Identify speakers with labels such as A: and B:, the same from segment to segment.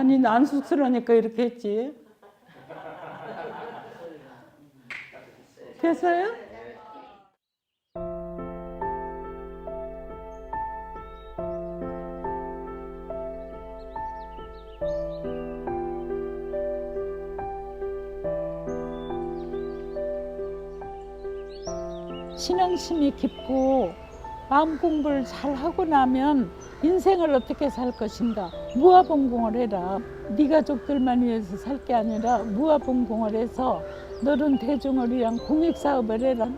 A: 아니 난 쑥스러우니까 이렇게 했지. 됐어요? 신앙심이 깊고 마음 공부를 잘 하고 나면 인생을 어떻게 살 것인가. 무아봉공을 해라. 네 가족들만 위해서 살 게 아니라 무아봉공을 해서 너른 대중을 위한 공익사업을 해라.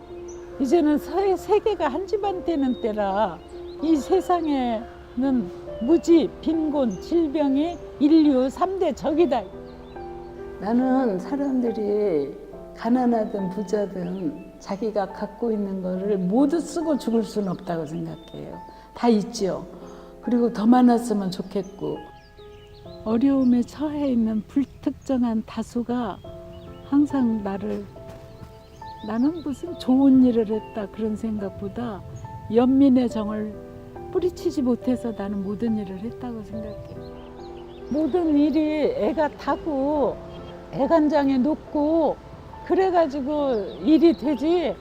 A: 이제는 세계가 한 집안 되는 때라 이 세상에는 무지, 빈곤, 질병이 인류 3대 적이다. 나는 사람들이 가난하든 부자든 자기가 갖고 있는 거를 모두 쓰고 죽을 수는 없다고 생각해요. 다 있죠. 그리고 더 많았으면 좋겠고. 어려움에 처해 있는 불특정한 다수가 항상 나는 무슨 좋은 일을 했다 그런 생각보다 연민의 정을 뿌리치지 못해서 나는 모든 일을 했다고 생각해요. 모든 일이 애가 타고 애간장에 놓고 그래가지고 일이 되지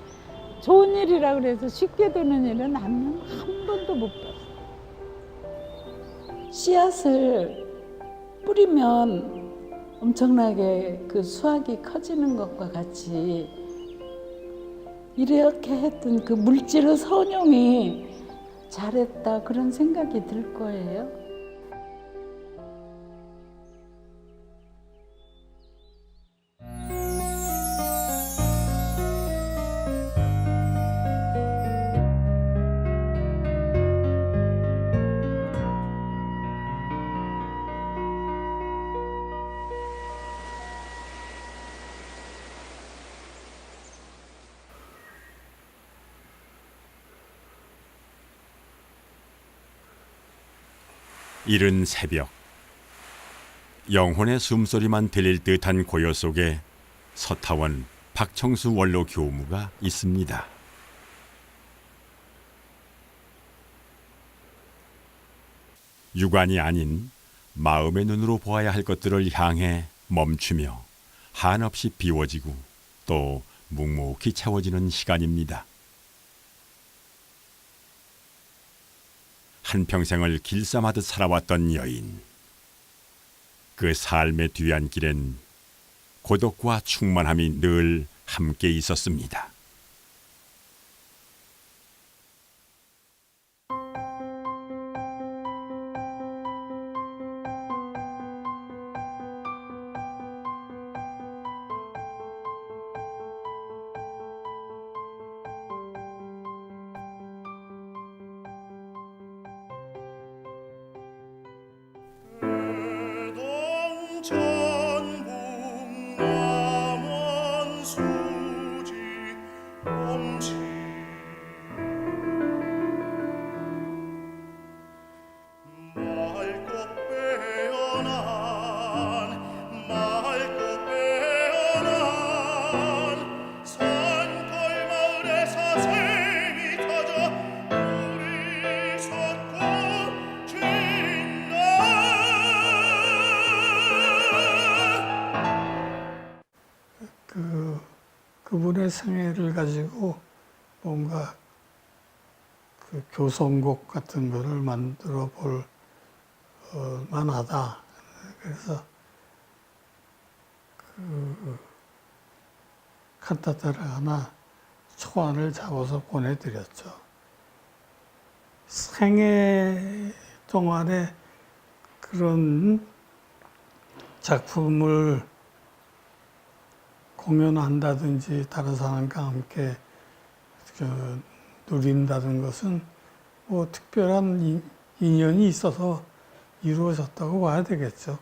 A: 좋은 일이라 그래서 쉽게 되는 일은 한 번도 못 봤어요. 씨앗을 뿌리면 엄청나게 그 수확이 커지는 것과 같이 이렇게 했던 그 물질의 선용이 잘했다 그런 생각이 들 거예요.
B: 이른 새벽, 영혼의 숨소리만 들릴 듯한 고요 속에 서타원 박청수 원로 교무가 있습니다. 육안이 아닌 마음의 눈으로 보아야 할 것들을 향해 멈추며 한없이 비워지고 또 묵묵히 채워지는 시간입니다. 한평생을 길쌈하듯 살아왔던 여인. 그 삶의 뒤안길엔 고독과 충만함이 늘 함께 있었습니다.
C: 그분의 생애를 가지고 뭔가 그 교성곡 같은 거를 만들어 볼 만하다. 그래서 그 칸타타를 하나 초안을 잡아서 보내드렸죠. 생애 동안에 그런 작품을 공연한다든지 다른 사람과 함께 누린다는 것은 뭐 특별한 인연이 있어서 이루어졌다고 봐야 되겠죠.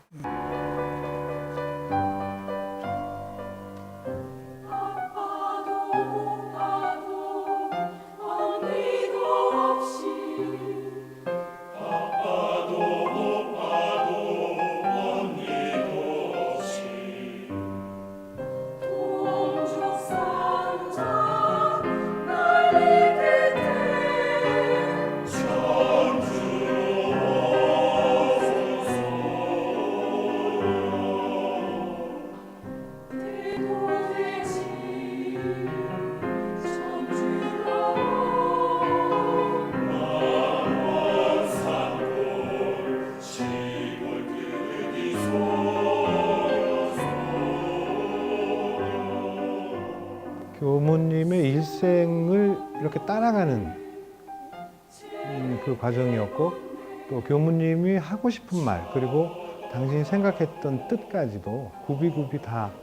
D: 이렇게 따라가는 그 과정이었고, 또 교무님이 하고 싶은 말, 그리고 당신이 생각했던 뜻까지도 굽이굽이 다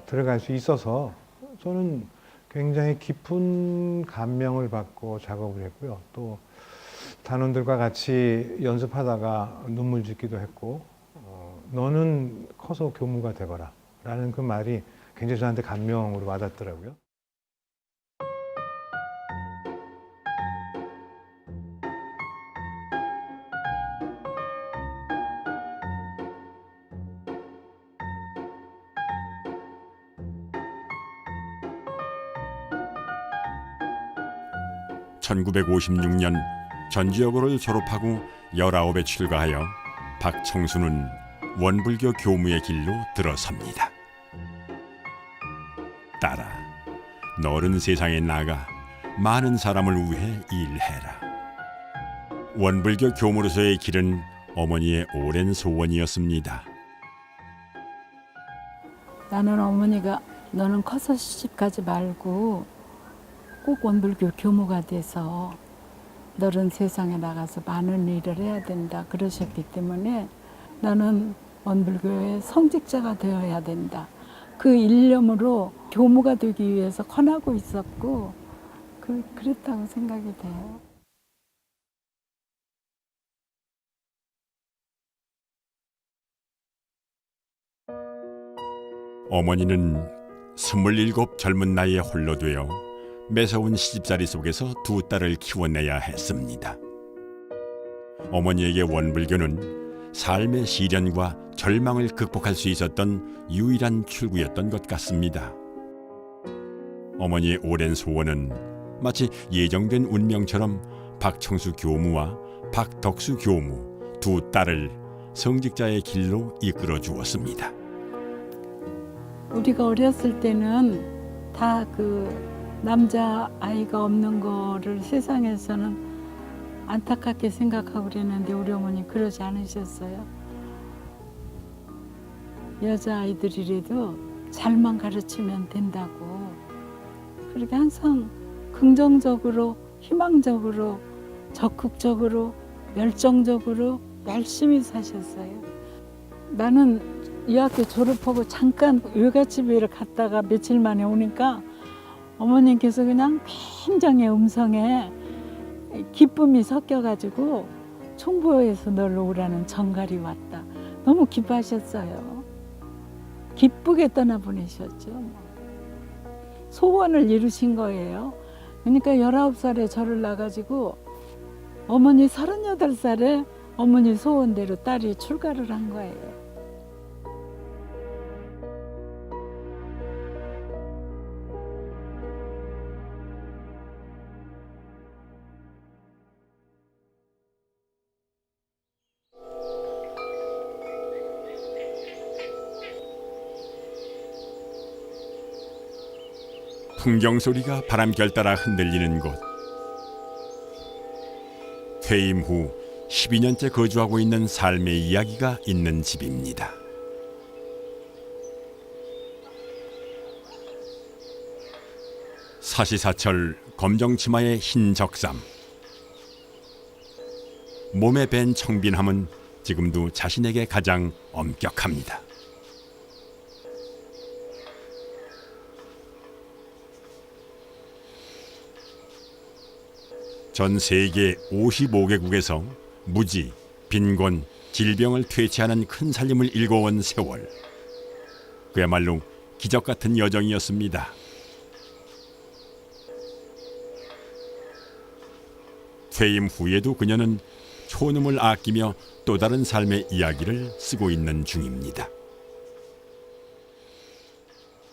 D: 들어갈 수 있어서 저는 굉장히 깊은 감명을 받고 작업을 했고요. 또 단원들과 같이 연습하다가 눈물 짓기도 했고, 너는 커서 교무가 되거라 라는 그 말이 굉장히 저한테 감명으로 와닿더라고요.
B: (1956년) 전지여고를 졸업하고 19에 출가하여 박청수는 원불교 교무의 길로 들어섭니다. 딸아, 너른 세상에 나가 많은 사람을 위해 일해라. 원불교 교무로서의 길은 어머니의 오랜 소원이었습니다.
A: 나는 어머니가 너는 커서 시집가지 말고 꼭 원불교 교무가 돼서 너른 세상에 나가서 많은 일을 해야 된다 그러셨기 때문에 나는 원불교의 성직자가 되어야 된다. 그 일념으로 교무가 되기 위해서 헌하고 있었고 그랬다고 생각이 돼요.
B: 어머니는 27 젊은 나이에 홀로 되어 매서운 시집살이 속에서 두 딸을 키워내야 했습니다. 어머니에게 원불교는 삶의 시련과 절망을 극복할 수 있었던 유일한 출구였던 것 같습니다. 어머니의 오랜 소원은 마치 예정된 운명처럼 박청수 교무와 박덕수 교무 두 딸을 성직자의 길로 이끌어 주었습니다.
A: 우리가 어렸을 때는 다 남자 아이가 없는 거를 세상에서는 안타깝게 생각하고 그랬는데 우리 어머니 그러지 않으셨어요. 여자아이들이라도 잘만 가르치면 된다고. 그렇게 항상 긍정적으로, 희망적으로, 적극적으로, 열정적으로 열심히 사셨어요. 나는 이 학교 졸업하고 잠깐 외갓집에 갔다가 며칠 만에 오니까 어머님께서 그냥 굉장히 음성에 기쁨이 섞여가지고 총부에서 놀러 오라는 전갈이 왔다. 너무 기뻐하셨어요. 기쁘게 떠나보내셨죠. 소원을 이루신 거예요. 그러니까 19살에 저를 낳아가지고 어머니 38살에 어머니 소원대로 딸이 출가를 한 거예요.
B: 풍경 소리가 바람결 따라 흔들리는 곳. 퇴임 후 12년째 거주하고 있는 삶의 이야기가 있는 집입니다. 사시사철 검정치마의 흰 적삼. 몸에 밴 청빈함은 지금도 자신에게 가장 엄격합니다. 전 세계 55개국에서 무지, 빈곤, 질병을 퇴치하는 큰 살림을 일궈온 세월. 그야말로 기적 같은 여정이었습니다. 퇴임 후에도 그녀는 초놈을 아끼며 또 다른 삶의 이야기를 쓰고 있는 중입니다.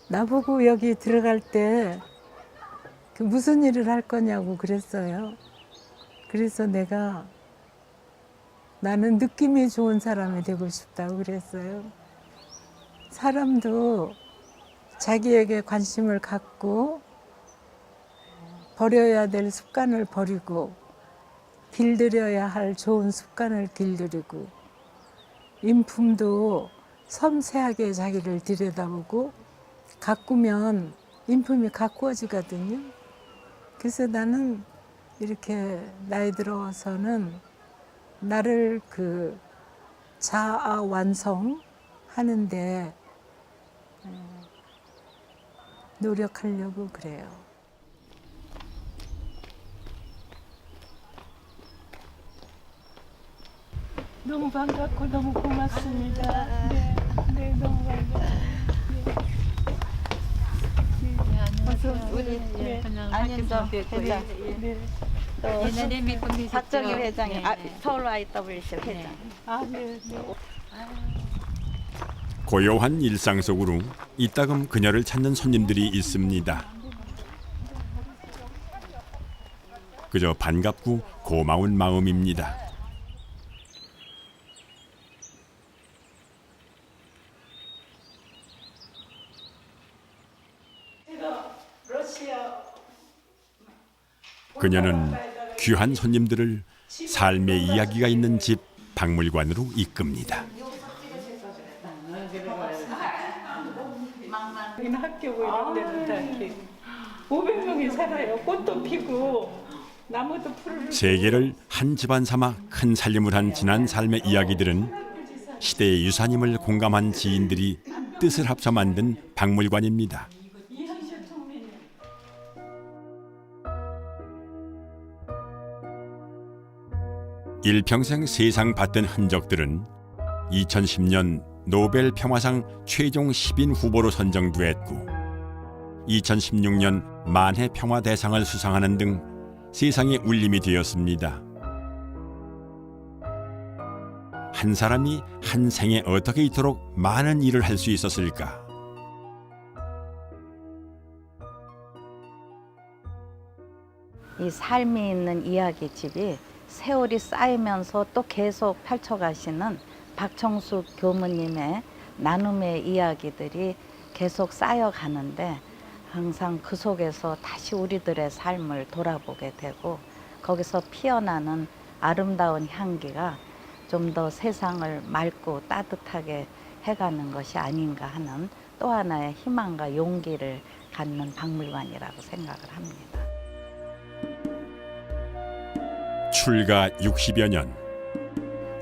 A: 나보고 여기 들어갈 때 무슨 일을 할 거냐고 그랬어요. 그래서 내가 나는 느낌이 좋은 사람이 되고 싶다고 그랬어요. 사람도 자기에게 관심을 갖고 버려야 될 습관을 버리고 길들여야 할 좋은 습관을 길들이고 인품도 섬세하게 자기를 들여다보고 가꾸면 인품이 가꾸어지거든요. 그래서 나는 이렇게 나이 들어서는 나를 그 자아 완성하는데 노력하려고 그래요. 너무 반갑고 너무 고맙습니다. 네, 네 너무 반갑습니다.
E: 우리 안윤정 회장,
A: 네.
E: 또
F: 옛날에 몇 번 계셨죠?
E: 박정일 회장이
F: 네, 네.
E: 서울 IWC 회장.
A: 아, 네, 네.
B: 고요한 일상 속으로 이따금 그녀를 찾는 손님들이 있습니다. 그저 반갑고 고마운 마음입니다. 그녀는 귀한 손님들을 삶의 이야기가 있는 집 박물관으로 이끕니다.
A: 여기는 학교고 이런 데는 다 이렇게 500명이 살아요. 꽃도 피고 나무도 푸르르.
B: 세계를 한 집안 삼아 큰 살림을 한 지난 삶의 이야기들은 시대의 유산임을 공감한 지인들이 뜻을 합쳐 만든 박물관입니다. 일평생 세상 받던 흔적들은 2010년 노벨 평화상 최종 10인 후보로 선정됐고 2016년 만해 평화대상을 수상하는 등 세상의 울림이 되었습니다. 한 사람이 한 생에 어떻게 이토록 많은 일을 할 수 있었을까?
E: 이 삶이 있는 이야기집이 세월이 쌓이면서 또 계속 펼쳐가시는 박청숙 교무님의 나눔의 이야기들이 계속 쌓여가는데 항상 그 속에서 다시 우리들의 삶을 돌아보게 되고 거기서 피어나는 아름다운 향기가 좀 더 세상을 맑고 따뜻하게 해가는 것이 아닌가 하는 또 하나의 희망과 용기를 갖는 박물관이라고 생각을 합니다.
B: 출가 60여 년,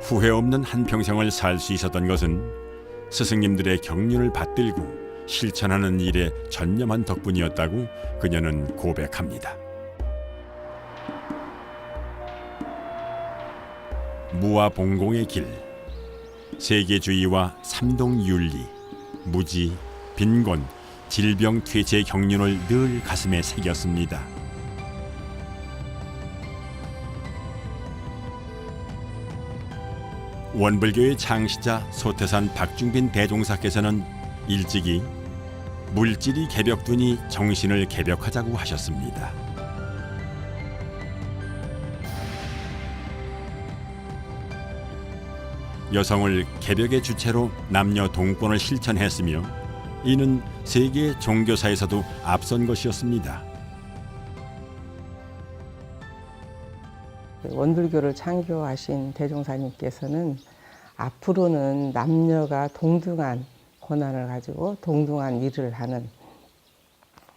B: 후회 없는 한평생을 살 수 있었던 것은 스승님들의 격려를 받들고 실천하는 일에 전념한 덕분이었다고 그녀는 고백합니다. 무아봉공의 길, 세계주의와 삼동윤리, 무지, 빈곤, 질병 퇴치의 경륜을 늘 가슴에 새겼습니다. 원불교의 창시자 소태산 박중빈 대종사께서는 일찍이 물질이 개벽두니 정신을 개벽하자고 하셨습니다. 여성을 개벽의 주체로 남녀 동권을 실천했으며 이는 세계 종교사에서도 앞선 것이었습니다.
G: 원불교를 창교하신 대종사님께서는 앞으로는 남녀가 동등한 권한을 가지고 동등한 일을 하는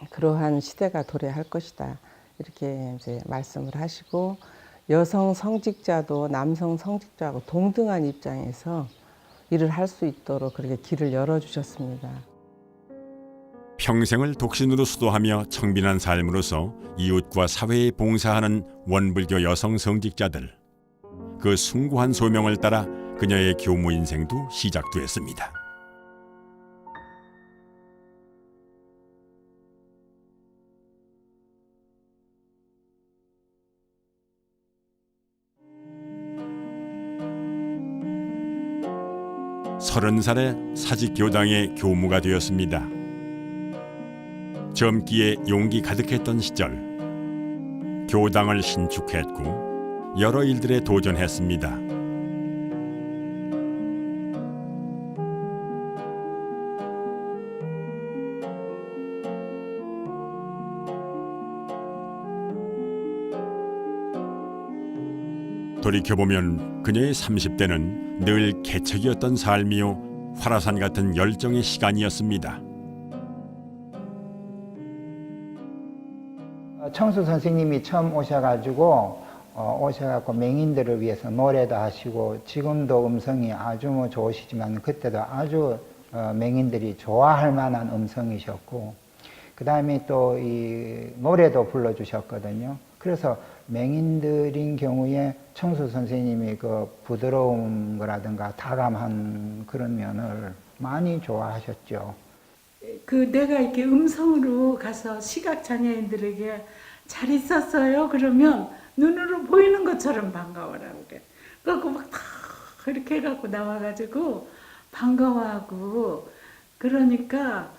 G: 그러한 시대가 도래할 것이다. 이렇게 이제 말씀을 하시고 여성 성직자도 남성 성직자하고 동등한 입장에서 일을 할 수 있도록 그렇게 길을 열어주셨습니다.
B: 평생을 독신으로 수도하며 청빈한 삶으로서 이웃과 사회에 봉사하는 원불교 여성 성직자들. 그 숭고한 소명을 따라 그녀의 교무 인생도 시작되었습니다. 서른 살에 사직교당의 교무가 되었습니다. 젊기에 용기 가득했던 시절, 교당을 신축했고 여러 일들에 도전했습니다. 돌이켜보면 그녀의 30대는 늘 개척이었던 삶이요 화라산 같은 열정의 시간이었습니다.
F: 청수 선생님이 처음 오셔갖고 맹인들을 위해서 노래도 하시고 지금도 음성이 아주 뭐 좋으시지만 그때도 아주 맹인들이 좋아할 만한 음성이셨고 그 다음에 또 이 노래도 불러주셨거든요. 그래서 맹인들인 경우에 청수 선생님이 그 부드러운 거라든가 다감한 그런 면을 많이 좋아하셨죠.
A: 내가 이렇게 음성으로 가서 시각장애인들에게 잘 있었어요. 그러면 눈으로 보이는 것처럼 반가워라고 그래. 그래갖고 막 다 이렇게 해갖고 나와가지고 반가워하고 그러니까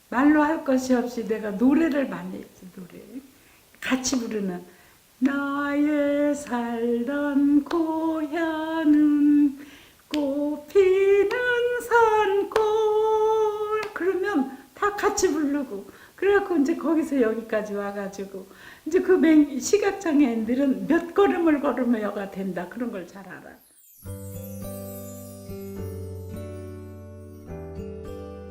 A: 말로 할 것이 없이 내가 노래를 많이 했지, 노래. 같이 부르는 나의 살던 고향은 꽃피는 산골 그러면 다 같이 부르고 그래갖고 이제 거기서 여기까지 와가지고 이제 그 시각장애인들은 몇 걸음을 걸으며가 된다 그런 걸 잘 알아.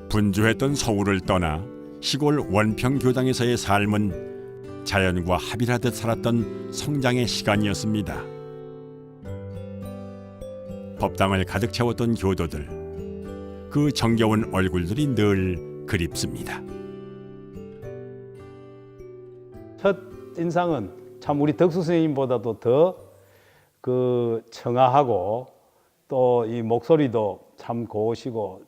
B: 분주했던 서울을 떠나 시골 원평교당에서의 삶은 자연과 합일하듯 살았던 성장의 시간이었습니다. 법당을 가득 채웠던 교도들, 그 정겨운 얼굴들이 늘 그립습니다.
H: 첫 인상은 참 우리 덕수 선생님보다도 더 그 청아하고 또 이 목소리도 참 고우시고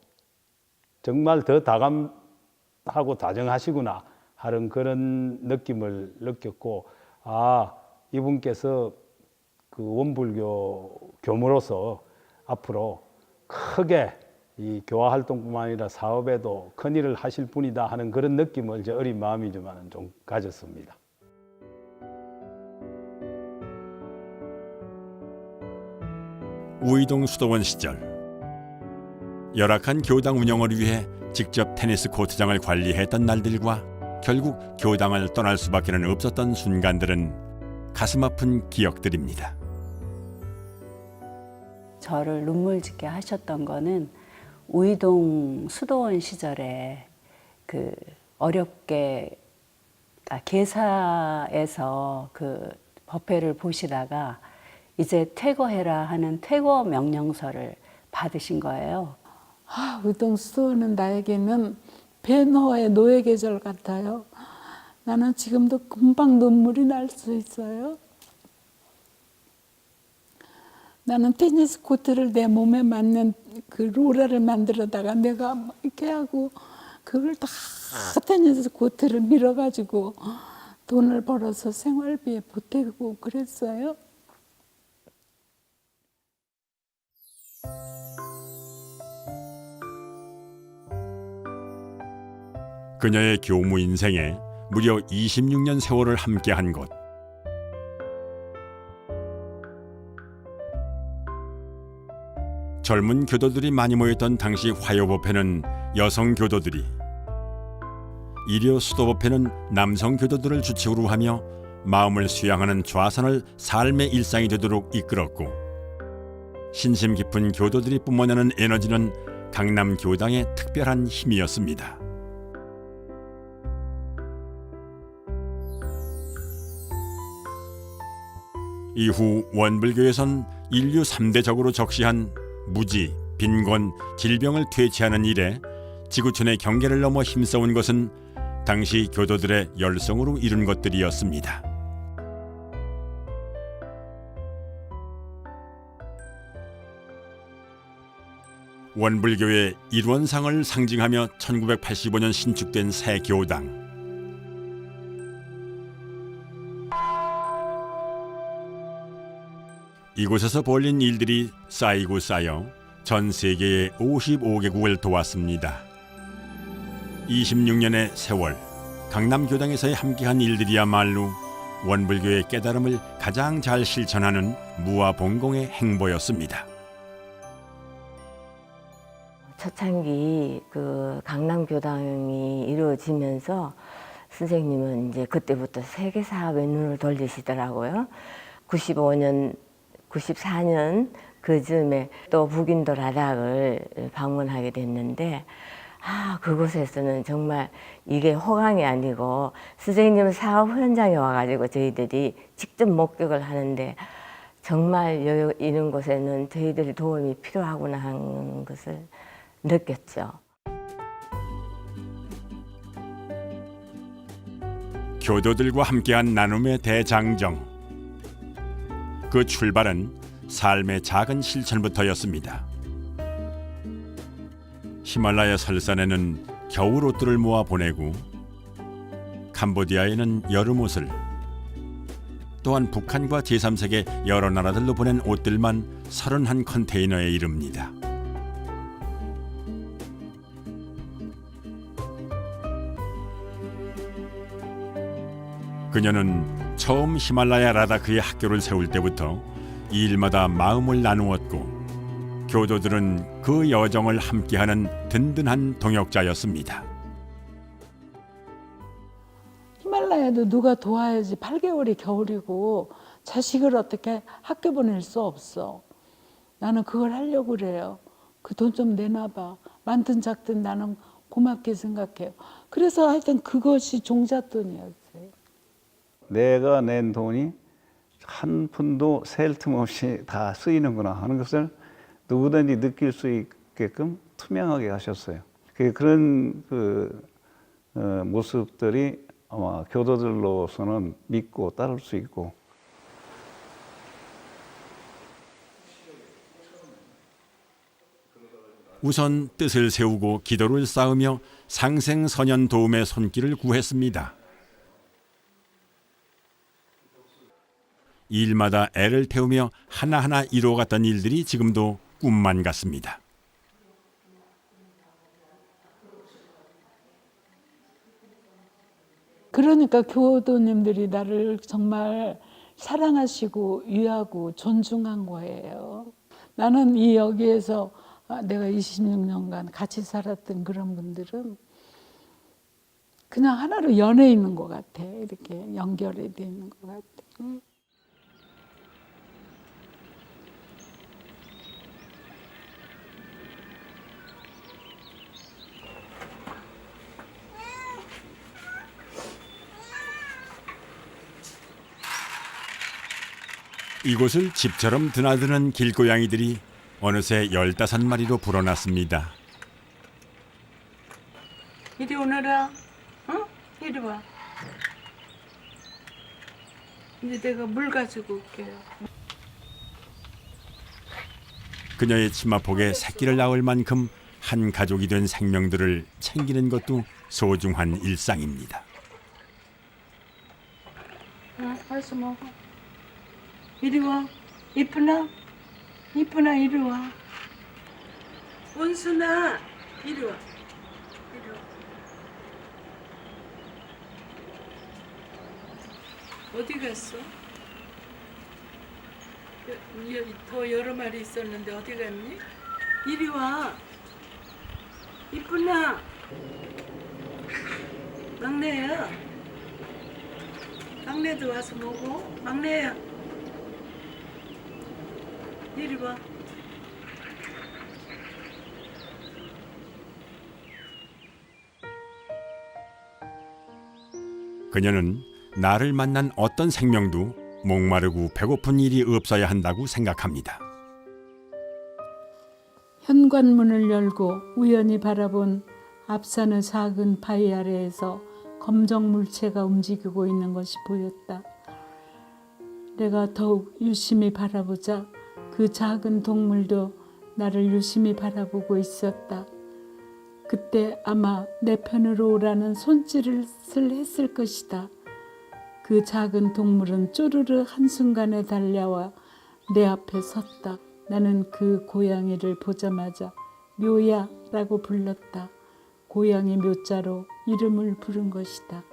H: 정말 더 다감하고 다정하시구나 하는 그런 느낌을 느꼈고 아 이분께서 그 원불교 교무로서 앞으로 크게 이 교화 활동뿐만 아니라 사업에도 큰 일을 하실 분이다 하는 그런 느낌을 제 어린 마음이지만 좀 가졌습니다.
B: 우이동 수도원 시절 열악한 교당 운영을 위해 직접 테니스 코트장을 관리했던 날들과 결국 교당을 떠날 수밖에는 없었던 순간들은 가슴 아픈 기억들입니다.
I: 저를 눈물 짓게 하셨던 거는 우이동 수도원 시절에 그 어렵게 개사에서 그 법회를 보시다가 이제 퇴거해라 하는 퇴거 명령서를 받으신 거예요.
A: 우이동 수도원은 나에게는 배너의 노예 계절 같아요. 나는 지금도 금방 눈물이 날 수 있어요. 나는 테니스 코트를 내 몸에 맞는 그 롤러를 만들어다가 내가 이렇게 하고 그걸 다 테니스 코트를 밀어가지고 돈을 벌어서 생활비에 보태고 그랬어요.
B: 그녀의 교무 인생에 무려 26년 세월을 함께한 곳. 젊은 교도들이 많이 모였던 당시 화요법회는 여성 교도들이, 일요 수도법회는 남성 교도들을 주축으로 하며 마음을 수양하는 좌선을 삶의 일상이 되도록 이끌었고, 신심 깊은 교도들이 뿜어내는 에너지는 강남 교당의 특별한 힘이었습니다. 이후 원불교에선 인류 3대적으로 적시한 무지, 빈곤, 질병을 퇴치하는 일에 지구촌의 경계를 넘어 힘써온 것은 당시 교도들의 열성으로 이룬 것들이었습니다. 원불교의 일원상을 상징하며 1985년 신축된 새 교당. 이곳에서 벌린 일들이 쌓이고 쌓여 전 세계의 55개국을 도왔습니다. 26년의 세월, 강남교당에서의 함께한 일들이야말로 원불교의 깨달음을 가장 잘 실천하는 무아봉공의 행보였습니다.
J: 초창기 그 강남교당이 이루어지면서 선생님은 이제 그때부터 세계사업에 눈을 돌리시더라고요. 95년 94년 그 즈음에 또 북인도 라닥을 방문하게 됐는데 그곳에서는 정말 이게 호강이 아니고 선생님 사업 현장에 와가지고 저희들이 직접 목격을 하는데 정말 이런 곳에는 저희들이 도움이 필요하구나 하는 것을 느꼈죠.
B: 교도들과 함께한 나눔의 대장정. 그 출발은 삶의 작은 실천부터였습니다. 히말라야 설산에는 겨울 옷들을 모아 보내고 캄보디아에는 여름 옷을, 또한 북한과 제3세계 여러 나라들로 보낸 옷들만 31컨테이너에 이릅니다. 그녀는 처음 히말라야 라다크에 학교를 세울 때부터 이 일마다 마음을 나누었고 교도들은 그 여정을 함께하는 든든한 동역자였습니다.
A: 히말라야도 누가 도와야지. 8개월이 겨울이고 자식을 어떻게 학교 보낼 수 없어. 나는 그걸 하려고 그래요. 그 돈 좀 내놔봐. 많든 작든 나는 고맙게 생각해요. 그래서 하여튼 그것이 종잣돈이었어요.
H: 내가 낸 돈이 한 푼도 셀 틈 없이 다 쓰이는구나 하는 것을 누구든지 느낄 수 있게끔 투명하게 하셨어요. 그런 모습들이 아마 교도들로서는 믿고 따를 수 있고.
B: 우선 뜻을 세우고 기도를 쌓으며 상생선연 도움의 손길을 구했습니다. 일마다 애를 태우며 하나하나 이루어갔던 일들이 지금도 꿈만 같습니다.
A: 그러니까 교도님들이 나를 정말 사랑하시고 위하고 존중한 거예요. 나는 이 여기에서 내가 26년간 같이 살았던 그런 분들은 그냥 하나로 연해 있는 것 같아. 이렇게 연결이 돼 있는 것 같아.
B: 이곳을 집처럼 드나드는 길고양이들이 어느새 15마리로 불어났습니다.
A: 이리 오너라. 응? 이리 와. 이제 내가 물 가지고 올게요.
B: 그녀의 치마폭에 새끼를 낳을 만큼 한 가족이 된 생명들을 챙기는 것도 소중한 일상입니다.
A: 응, 어서 먹어. 이리 와. 이쁘나? 이쁘나 이리 와. 원순아 이리 와. 이리 와. 어디 갔어? 더 여러 마리 있었는데 어디 갔니? 이리 와. 이쁘나? 막내야. 막내도 와서 먹어. 막내야. 이리 와.
B: 그녀는 나를 만난 어떤 생명도 목마르고 배고픈 일이 없어야 한다고 생각합니다.
A: 현관문을 열고 우연히 바라본 앞산의 작은 바위 아래에서 검정 물체가 움직이고 있는 것이 보였다. 내가 더욱 유심히 바라보자 그 작은 동물도 나를 유심히 바라보고 있었다. 그때 아마 내 편으로 오라는 손짓을 했을 것이다. 그 작은 동물은 쪼르르 한순간에 달려와 내 앞에 섰다. 나는 그 고양이를 보자마자 묘야 라고 불렀다. 고양이 묘자로 이름을 부른 것이다.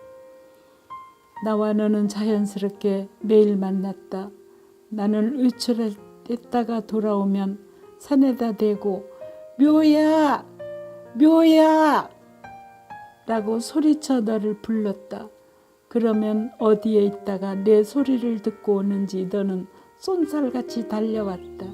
A: 나와 너는 자연스럽게 매일 만났다. 나는 외출했다가 돌아오면 산에다 대고 묘야! 묘야! 라고 소리쳐 너를 불렀다. 그러면 어디에 있다가 내 소리를 듣고 오는지 너는 쏜살같이 달려왔다.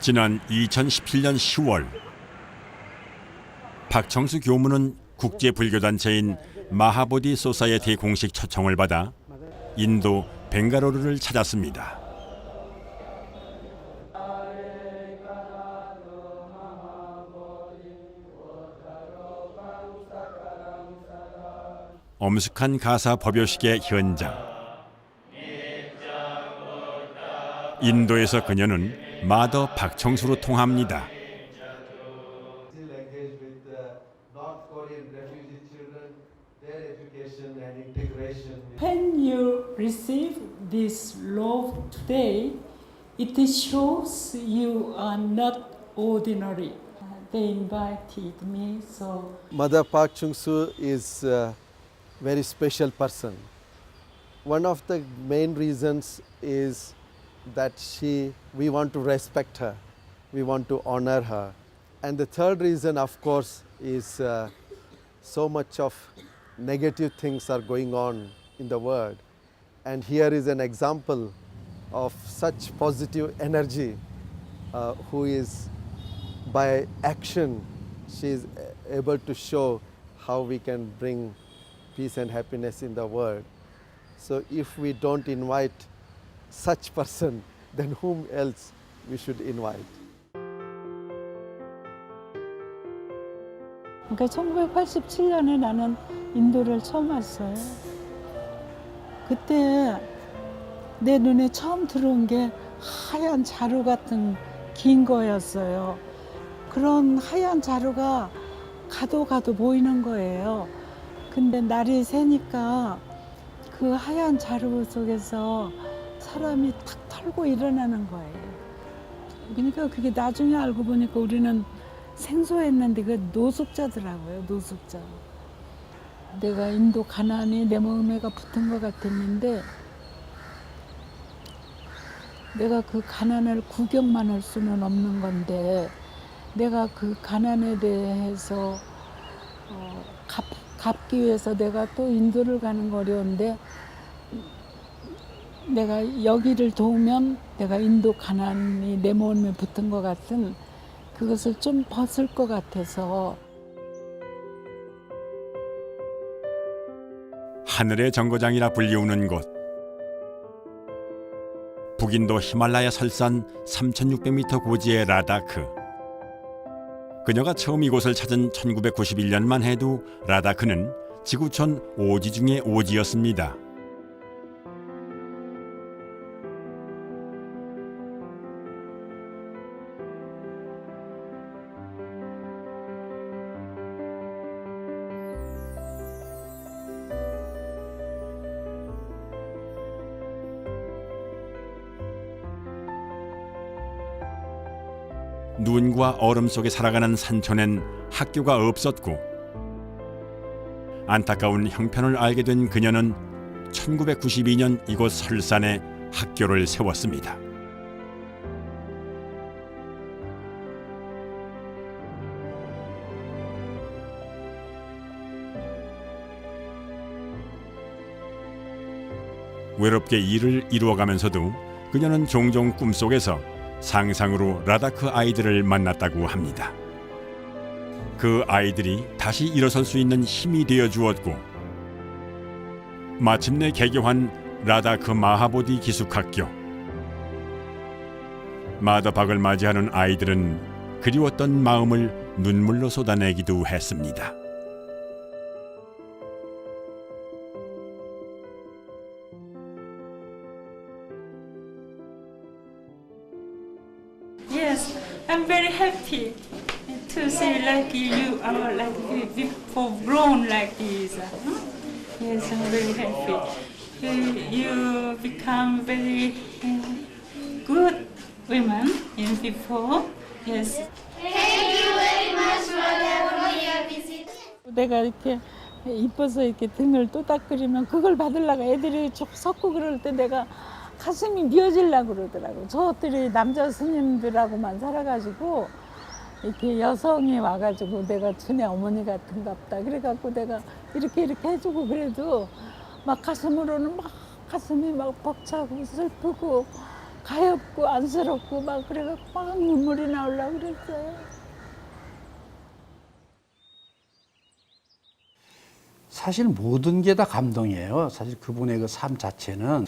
B: 지난 2017년 10월 박청수 교무는 국제불교단체인 마하보디 소사이어티 공식 초청을 받아 인도 벵가루루를 찾았습니다. 엄숙한 가사 법요식의 현장. 인도에서 그녀는 마더 박청수로 통합니다.
A: When you receive this love today, it shows you are not ordinary. They invited me, so
K: Mother Park Chung-soo is a very special person. One of the main reasons is that we want to respect her, we want to honor her. And the third reason, of course, is so much of negative things are going on in the world. And here is an example of such positive energy who is, by action, she is able to show how we can bring peace and happiness in the world. So if we don't invite such person, then whom else we should invite?
A: 그러니까 1987년에 나는 인도를 처음 왔어요. 그때 내 눈에 처음 들어온 게 하얀 자루 같은 긴 거였어요. 그런 하얀 자루가 가도 보이는 거예요. 근데 날이 새니까 그 하얀 자루 속에서 사람이 탁 털고 일어나는 거예요. 그러니까 그게 나중에 알고 보니까 우리는 생소했는데 그 노숙자더라고요, 노숙자. 내가 인도 가난이 내 몸에가 붙은 것 같았는데 내가 그 가난을 구경만 할 수는 없는 건데 내가 그 가난에 대해서 갚기 위해서 내가 또 인도를 가는 거 어려운데 내가 여기를 도우면 내가 인도 가난이 내 몸에 붙은 것 같은 그것을 좀 벗을 것 같아서.
B: 하늘의 정거장이라 불리우는 곳. 북인도 히말라야 설산 3600m 고지의 라다크. 그녀가 처음 이곳을 찾은 1991년만 해도 라다크는 지구촌 오지 중의 오지였습니다. 눈과 얼음 속에 살아가는 산촌엔 학교가 없었고 안타까운 형편을 알게 된 그녀는 1992년 이곳 설산에 학교를 세웠습니다. 외롭게 일을 이루어가면서도 그녀는 종종 꿈속에서 상상으로 라다크 아이들을 만났다고 합니다. 그 아이들이 다시 일어설 수 있는 힘이 되어 주었고 마침내 개교한 라다크 마하보디 기숙학교. 마더박을 맞이하는 아이들은 그리웠던 마음을 눈물로 쏟아내기도 했습니다.
A: Yes, I'm very happy to see like you are like before grown like this. Yes, I'm very happy. You become very good women in before. Yes. Thank you very much for your visit. 내가 이렇게 이뻐서 이렇게 등을 또닥거리면 그걸 받으려고 애들이 섞고 그럴 때 내가 가슴이 미어지려고 그러더라고. 저들이 남자 스님들하고만 살아가지고 이렇게 여성이 와가지고 내가 춘의 어머니 같은갑다. 그래갖고 내가 이렇게 해주고 그래도 막 가슴으로는 막 가슴이 막 벅차고 슬프고 가엾고 안쓰럽고 막 그래갖고 막 눈물이 나오려고 그랬어요.
L: 사실 모든 게 다 감동이에요. 사실 그분의 그 삶 자체는.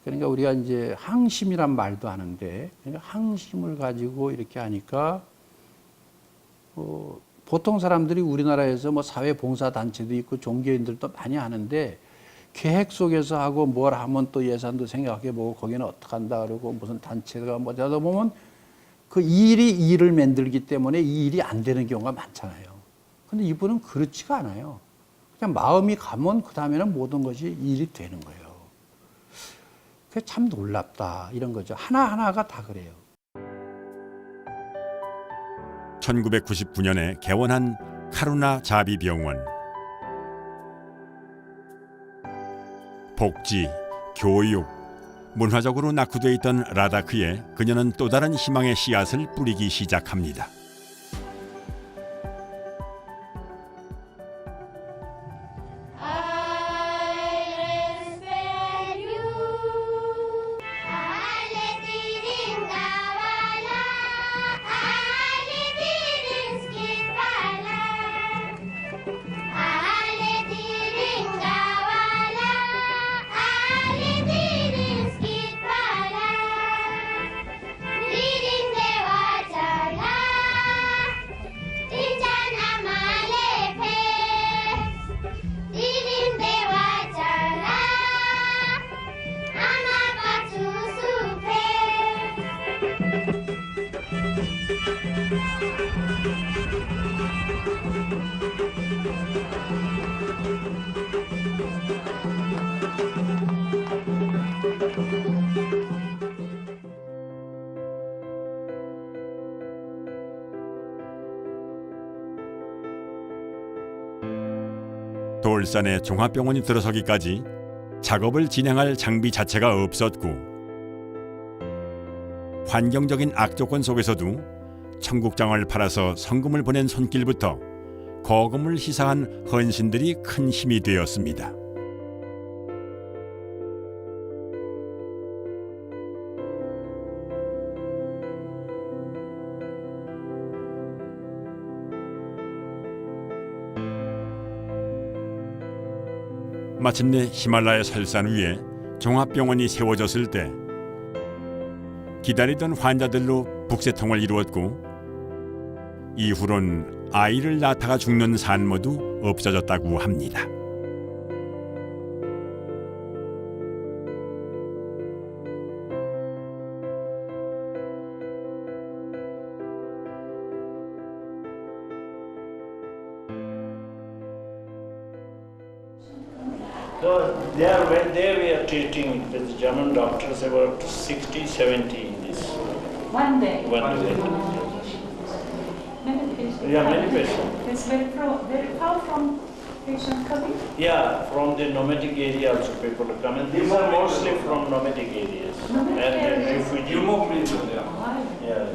L: 그러니까 우리가 이제 항심이란 말도 하는데, 그러니까 항심을 가지고 이렇게 하니까 보통 사람들이 우리나라에서 뭐 사회봉사단체도 있고 종교인들도 많이 하는데 계획 속에서 하고 뭘 하면 또 예산도 생각해보고 거기는 어떻게 한다 그러고 무슨 단체가 뭐 하다 보면 그 일이 일을 만들기 때문에 이 일이 안 되는 경우가 많잖아요. 근데 이분은 그렇지가 않아요. 그냥 마음이 가면 그 다음에는 모든 것이 일이 되는 거예요. 그게 참 놀랍다 이런 거죠. 하나하나가 다 그래요.
B: 1999년에 개원한 카루나 자비병원. 복지, 교육, 문화적으로 낙후되어 있던 라다크에 그녀는 또 다른 희망의 씨앗을 뿌리기 시작합니다. 돌산에 종합병원이 들어서기까지 작업을 진행할 장비 자체가 없었고 환경적인 악조건 속에서도 청국장을 팔아서 성금을 보낸 손길부터 거금을 희사한 헌신들이 큰 힘이 되었습니다. 마침내 히말라야 설산 위에 종합병원이 세워졌을 때 기다리던 환자들로 북새통을 이루었고 이후론 아이를 낳다가 죽는 산모도 없어졌다고 합니다.
M: So there, when they were treating with the German doctors, there were up to 60, 70 in this.
A: One day.
M: One day.
A: Many patients.
M: Yeah, many patients.
A: It's very far from patients coming.
M: Yeah, from the nomadic area also people come, and these are mostly from nomadic areas and refugees. Yeah.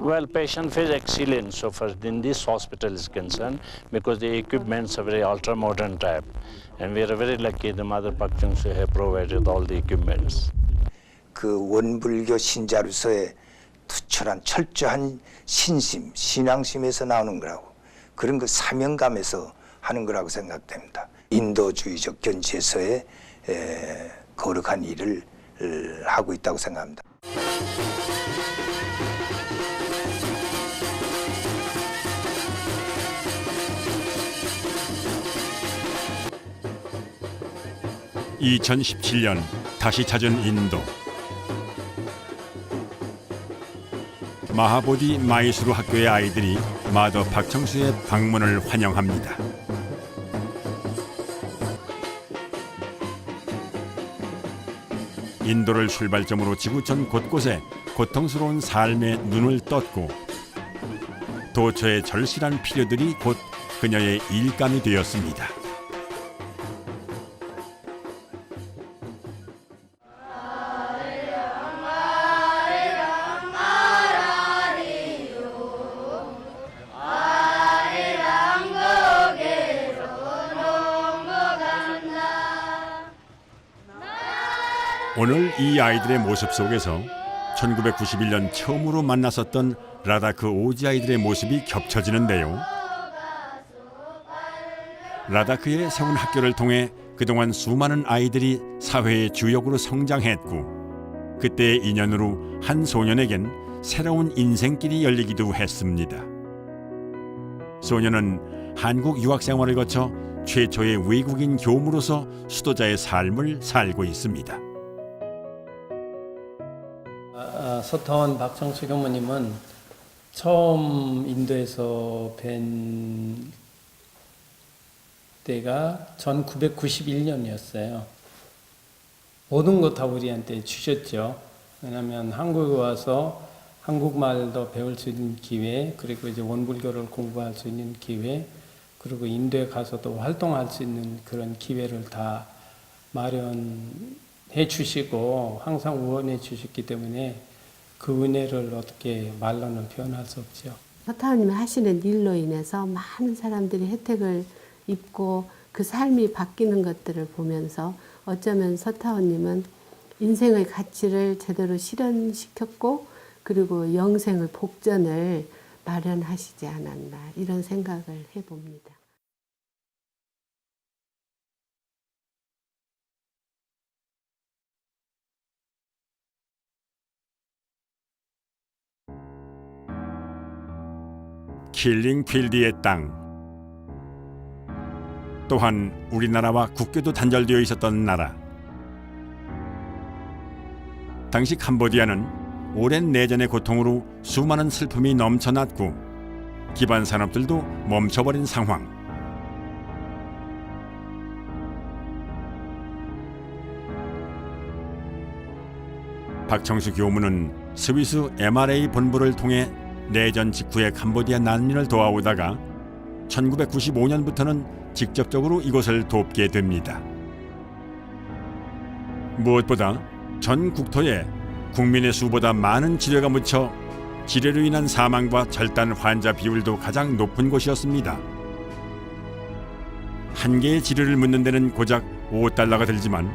M: Well, patient feels excellent so far in this hospital is concerned because the equipments are very ultra-modern type, and we are very lucky the Mother Pak Chung Se have provided all the equipments.
N: 그 원불교 신자로서의 투철한 철저한 신심, 신앙심에서 나오는 거라고, 그런 그 사명감에서 하는 거라고 생각됩니다. 인도주의적 견지에서의 거룩한 일을 하고 있다고 생각합니다.
B: (2017년) 다시 찾은 인도. 마하보디 마이수루 학교의 아이들이 마더 박청수의 방문을 환영합니다. 인도를 출발점으로 지구촌 곳곳에 고통스러운 삶에 눈을 떴고 도처의 절실한 필요들이 곧 그녀의 일감이 되었습니다. 오늘 이 아이들의 모습 속에서 1991년 처음으로 만났었던 라다크 오지 아이들의 모습이 겹쳐지는데요. 라다크의 세운 학교를 통해 그동안 수많은 아이들이 사회의 주역으로 성장했고 그때의 인연으로 한 소년에겐 새로운 인생길이 열리기도 했습니다. 소년은 한국 유학 생활을 거쳐 최초의 외국인 교무로서 수도자의 삶을 살고 있습니다.
O: 서타원 박정수 교무님은 처음 인도에서 뵌 때가 1991년이었어요. 모든 것 다 우리한테 주셨죠. 왜냐하면 한국에 와서 한국말도 배울 수 있는 기회, 그리고 이제 원불교를 공부할 수 있는 기회, 그리고 인도에 가서도 활동할 수 있는 그런 기회를 다 마련해 주시고 항상 응원해 주셨기 때문에 그 은혜를 어떻게 말로는 표현할 수 없죠.
P: 서타원님이 하시는 일로 인해서 많은 사람들이 혜택을 입고 그 삶이 바뀌는 것들을 보면서 어쩌면 서타원님은 인생의 가치를 제대로 실현시켰고 그리고 영생의 복전을 마련하시지 않았나 이런 생각을 해봅니다.
B: 킬링필드의 땅. 또한 우리나라와 국교도 단절되어 있었던 나라. 당시 캄보디아는 오랜 내전의 고통으로 수많은 슬픔이 넘쳐났고 기반 산업들도 멈춰버린 상황. 박청수 교무는 스위스 MRA 본부를 통해 내전 직후에 캄보디아 난민을 도와오다가 1995년부터는 직접적으로 이곳을 돕게 됩니다. 무엇보다 전 국토에 국민의 수보다 많은 지뢰가 묻혀 지뢰로 인한 사망과 절단 환자 비율도 가장 높은 곳이었습니다. 한 개의 지뢰를 묻는 데는 고작 $5가 들지만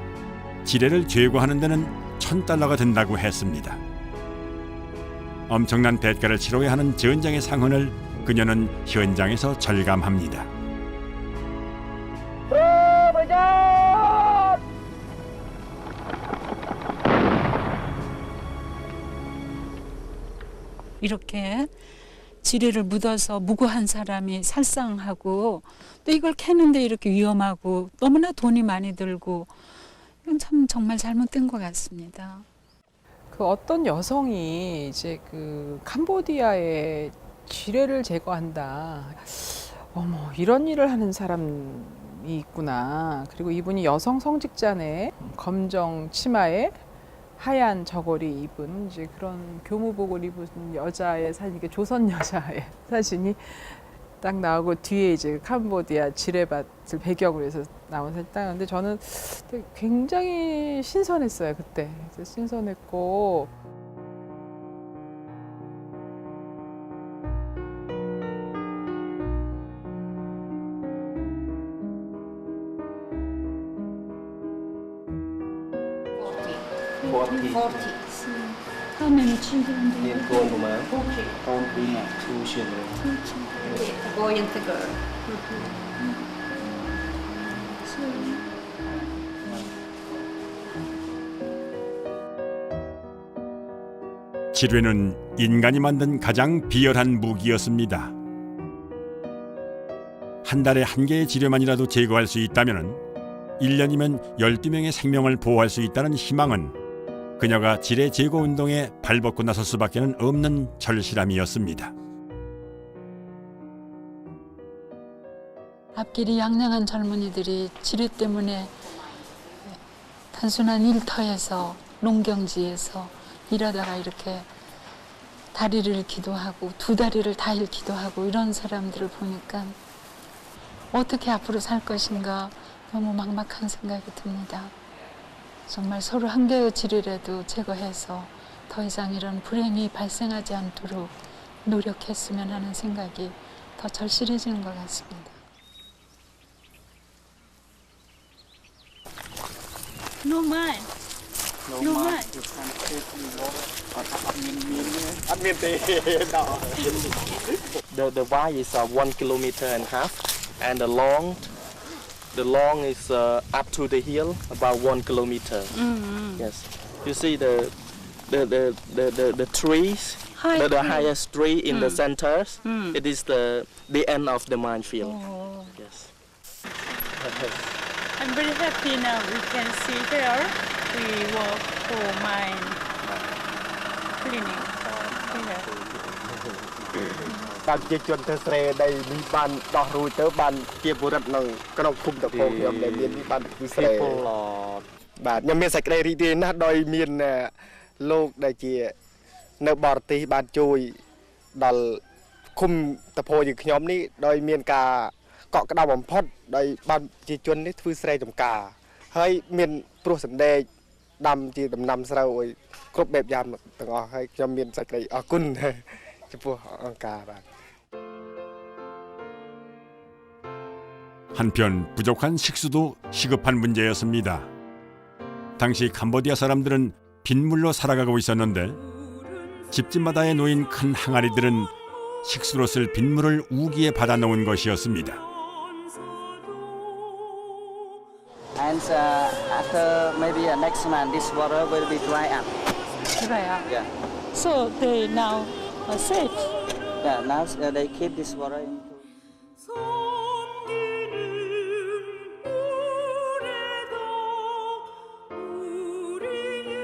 B: 지뢰를 제거하는 데는 $1,000가 든다고 했습니다. 엄청난 대가를 치러야 하는 전쟁의 상흔을 그녀는 현장에서 절감합니다.
A: 이렇게 지뢰를 묻어서 무고한 사람이 살상하고 또 이걸 캐는데 이렇게 위험하고 너무나 돈이 많이 들고 이건 참 정말 잘못된 것 같습니다.
Q: 그 어떤 여성이 이제 그 캄보디아에 지뢰를 제거한다. 어머, 이런 일을 하는 사람이 있구나. 그리고 이분이 여성 성직자네, 검정 치마에 하얀 저고리 입은 이제 그런 교무복을 입은 여자의 사진, 이게 조선 여자의 사진이 딱 나오고 뒤에 이제 캄보디아 지뢰밭을 배경으로 해서 나온 사진 딱 나오는데 저는 굉장히 신선했어요, 그때. 신선했고.
A: How many children do you have?
M: Okay. Only 2 children.
E: A boy and a girl.
B: 지뢰는 인간이 만든 가장 비열한 무기였습니다. 한 달에 한 개의 지뢰만이라도 제거할 수 있다면 1년이면 12명의 생명을 보호할 수 있다는 희망은 그녀가 지뢰 제거 운동에 발벗고 나설 수밖에 없는 절실함이었습니다.
A: 앞길이 양양한 젊은이들이 지뢰 때문에 단순한 일터에서 농경지에서 일하다가 이렇게 다리를 잃기도 하고 두 다리를 다 잃기도 하고 이런 사람들을 보니까 어떻게 앞으로 살 것인가 너무 막막한 생각이 듭니다. 정말 서로 한 개의 지뢰라도 제거해서 더 이상 이런 불행이 발생하지 않도록 노력했으면 하는 생각이 더 절실해지는 것 같습니다.
R: No mine.
E: No much.
R: The wide is 1 kilometer and a half, and the long is up to the hill about 1 kilometer. Yes, you see the trees, the highest tree in the centers. It is the end of the minefield. Yes.
E: I'm very happy now. We can see here. We work for mine cleaning. Here.
R: ប្រជាជនធ្វើស្រែដីនេះបានដោះរួចទៅបានជាពលរដ្ឋនៅក្នុងភូមិតពោខ្ញុំដែលមាននេះបានធ្វើស្រែបាទខ្ញុំមានសេចក្តីរីករាយណាស់ដោយមានលោកដែលជានៅបរទេសបានជួយដល់ឃុំតពោយើងខ្ញុំនេះដោយមានការកក់ក្ដៅបំផុតដោយបានប្រជាជននេះធ្វើស្រែចម្ការហើយមានព្រោះសណ្ដែកដាំជាដំណាំស្រូវឲ្យគ្រប់បែបយ៉ាងទាំងអស់ហើយខ្ញុំមានសេចក្តីអរគុណចំពោះអង្គការបាទ
B: 한편 부족한 식수도 시급한 문제였습니다. 당시 캄보디아 사람들은 빗물로 살아가고 있었는데 집집마다에 놓인 큰 항아리들은 식수로 쓸 빗물을 우기에 받아 놓은 것이었습니다.
S: And after maybe next month, this water will be dry up.
E: Dry up.
S: Yeah.
E: So they now are safe.
S: Yeah. Now they keep this water in.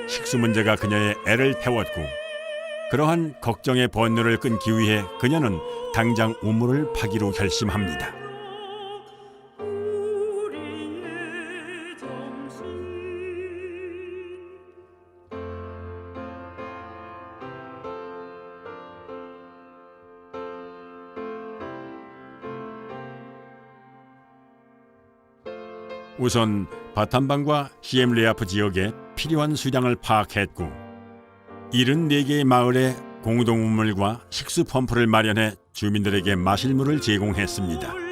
B: 식수 문제가 그녀의 애를 태웠고 그러한 걱정의 번뇌를 끊기 위해 그녀는 당장 우물을 파기로 결심합니다. 우선 바탐방과 시엠레아프 지역에 필요한 수량을 파악했고 74개의 마을에 공동우물과 식수 펌프를 마련해 주민들에게 마실 물을 제공했습니다.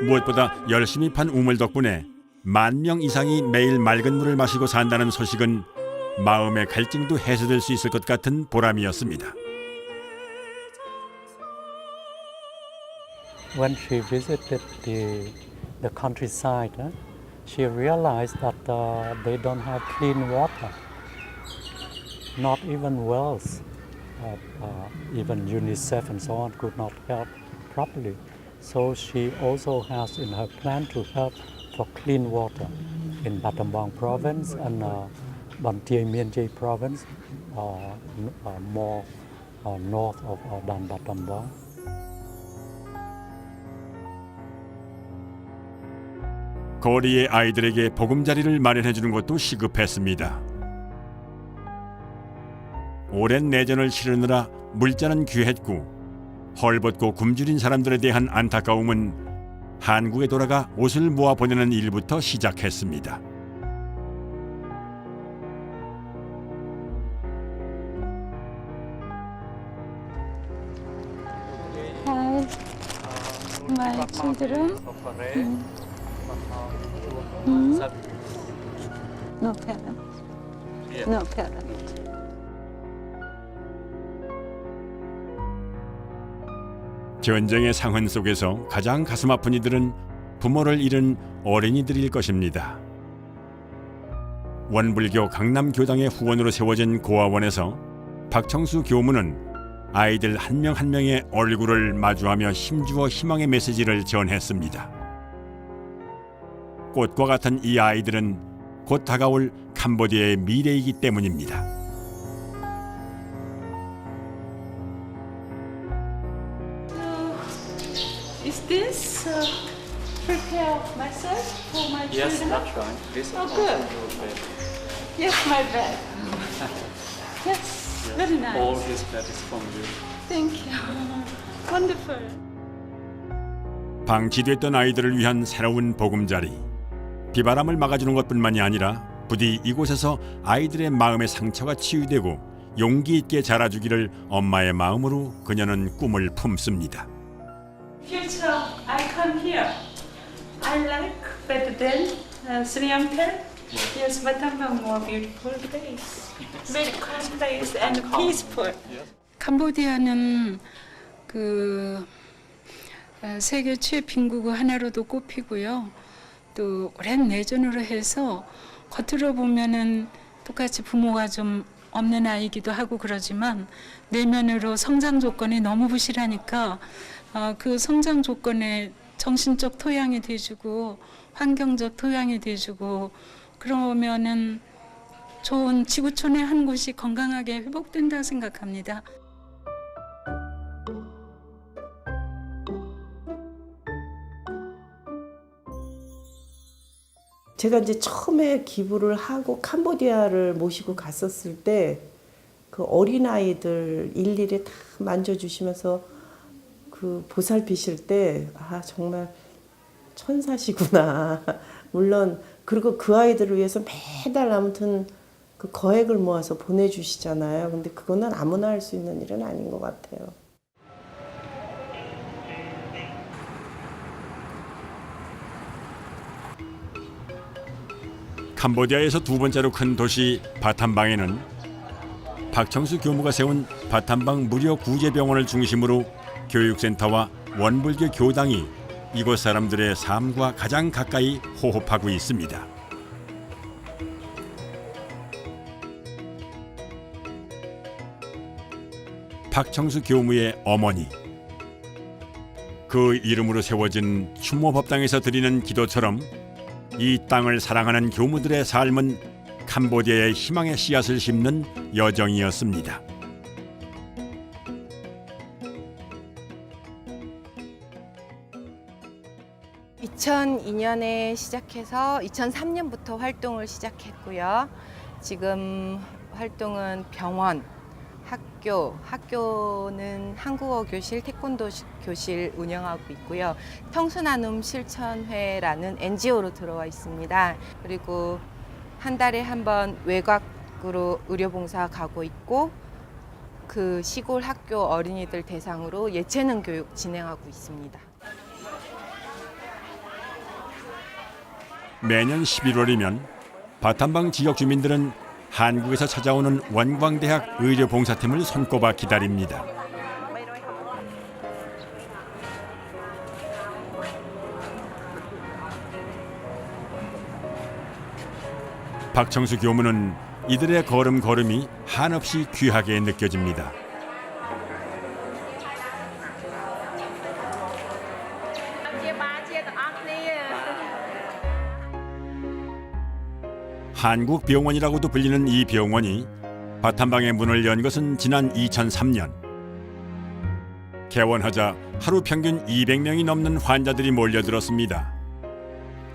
B: 무엇보다 열심히 판 우물 덕분에 10,000명 이상이 매일 맑은 물을 마시고 산다는 소식은 마음의 갈증도 해소될 수 있을 것 같은 보람이었습니다.
T: When she visited the countryside, she realized that they don't have clean water, not even wells. Even UNICEF and so on could not help properly. So she also has in her plan to help for clean water in Battambang province and Ban Tie Mien Chey province, more north of Dan Battambang.
B: 거리의 아이들에게 보금자리를 마련해 주는 것도 시급했습니다. 오랜 내전을 치르느라 물자는 귀했고 헐벗고 굶주린 사람들에 대한 안타까움은 한국에 돌아가 옷을 모아 보내는 일부터 시작했습니다.
E: Hi, my children. No parent. No parent.
B: 전쟁의 상흔 속에서 가장 가슴 아픈 이들은 부모를 잃은 어린이들일 것입니다. 원불교 강남교당의 후원으로 세워진 고아원에서 박청수 교무는 아이들 한 명 한 명의 얼굴을 마주하며 힘주어 희망의 메시지를 전했습니다. 꽃과 같은 이 아이들은 곧 다가올 캄보디아의 미래이기 때문입니다.
E: Is this prepare myself for my children?
U: Yes, that's right. This
E: Oh,
U: is
E: good.
U: also your bed.
E: Yes, my bed. Yes, very nice.
U: All this bed is from you.
E: Thank you. Wonderful.
B: 방치됐던 아이들을 위한 새로운 보금자리. 비바람을 막아주는 것뿐만이 아니라 부디 이곳에서 아이들의 마음의 상처가 치유되고 용기 있게 자라주기를 엄마의 마음으로 그녀는 꿈을 품습니다.
E: Future, I come here. I like better than Sri Lanka. Yes, Battambang more beautiful place. Very calm place and peaceful. 캄보디아는 그 세계 최빈국의 하나로도 꼽히고요. 또 오랜 내전으로 해서 겉으로 보면은 똑같이 부모가 좀 없는 아이기도 하고 그러지만 내면으로 성장 조건이 너무 부실하니까 그 성장 조건에 정신적 토양이 돼주고 환경적 토양이 돼주고 그러면은 좋은 지구촌의 한 곳이 건강하게 회복된다고 생각합니다.
C: 제가 이제 처음에 기부를 하고 캄보디아를 모시고 갔었을 때 그 어린아이들 일일이 다 만져주시면서 그 보살피실 때 아 정말 천사시구나. 물론 그리고 그 아이들을 위해서 매달 아무튼 그 거액을 모아서 보내주시잖아요. 근데 그거는 아무나 할 수 있는 일은 아닌 것 같아요.
B: 캄보디아에서 두 번째로 큰 도시 바탐방에는 박청수 교무가 세운 바탐방 무료 구제병원을 중심으로 교육센터와 원불교 교당이 이곳 사람들의 삶과 가장 가까이 호흡하고 있습니다. 박청수 교무의 어머니, 그 이름으로 세워진 추모법당에서 드리는 기도처럼 이 땅을 사랑하는 교무들의 삶은 캄보디아의 희망의 씨앗을 심는 여정이었습니다.
V: (2002년에) 시작해서 2003년부터 활동을 시작했고요. 지금 활동은 병원, 학교는 한국어 교실, 태권도 교실 운영하고 있고요. 청소나눔 실천회라는 NGO로 들어와 있습니다. 그리고 한 달에 한 번 외곽으로 의료봉사 가고 있고 그 시골 학교 어린이들 대상으로 예체능 교육 진행하고 있습니다.
B: 매년 11월이면 바탐방 지역 주민들은 한국에서 찾아오는 원광대학 의료봉사팀을 손꼽아 기다립니다. 박청수 교무는 이들의 걸음걸음이 한없이 귀하게 느껴집니다. 한국병원이라고도 불리는 이 병원이 바탐방에 문을 연 것은 지난 2003년. 개원하자 하루 평균 200명이 넘는 환자들이 몰려들었습니다.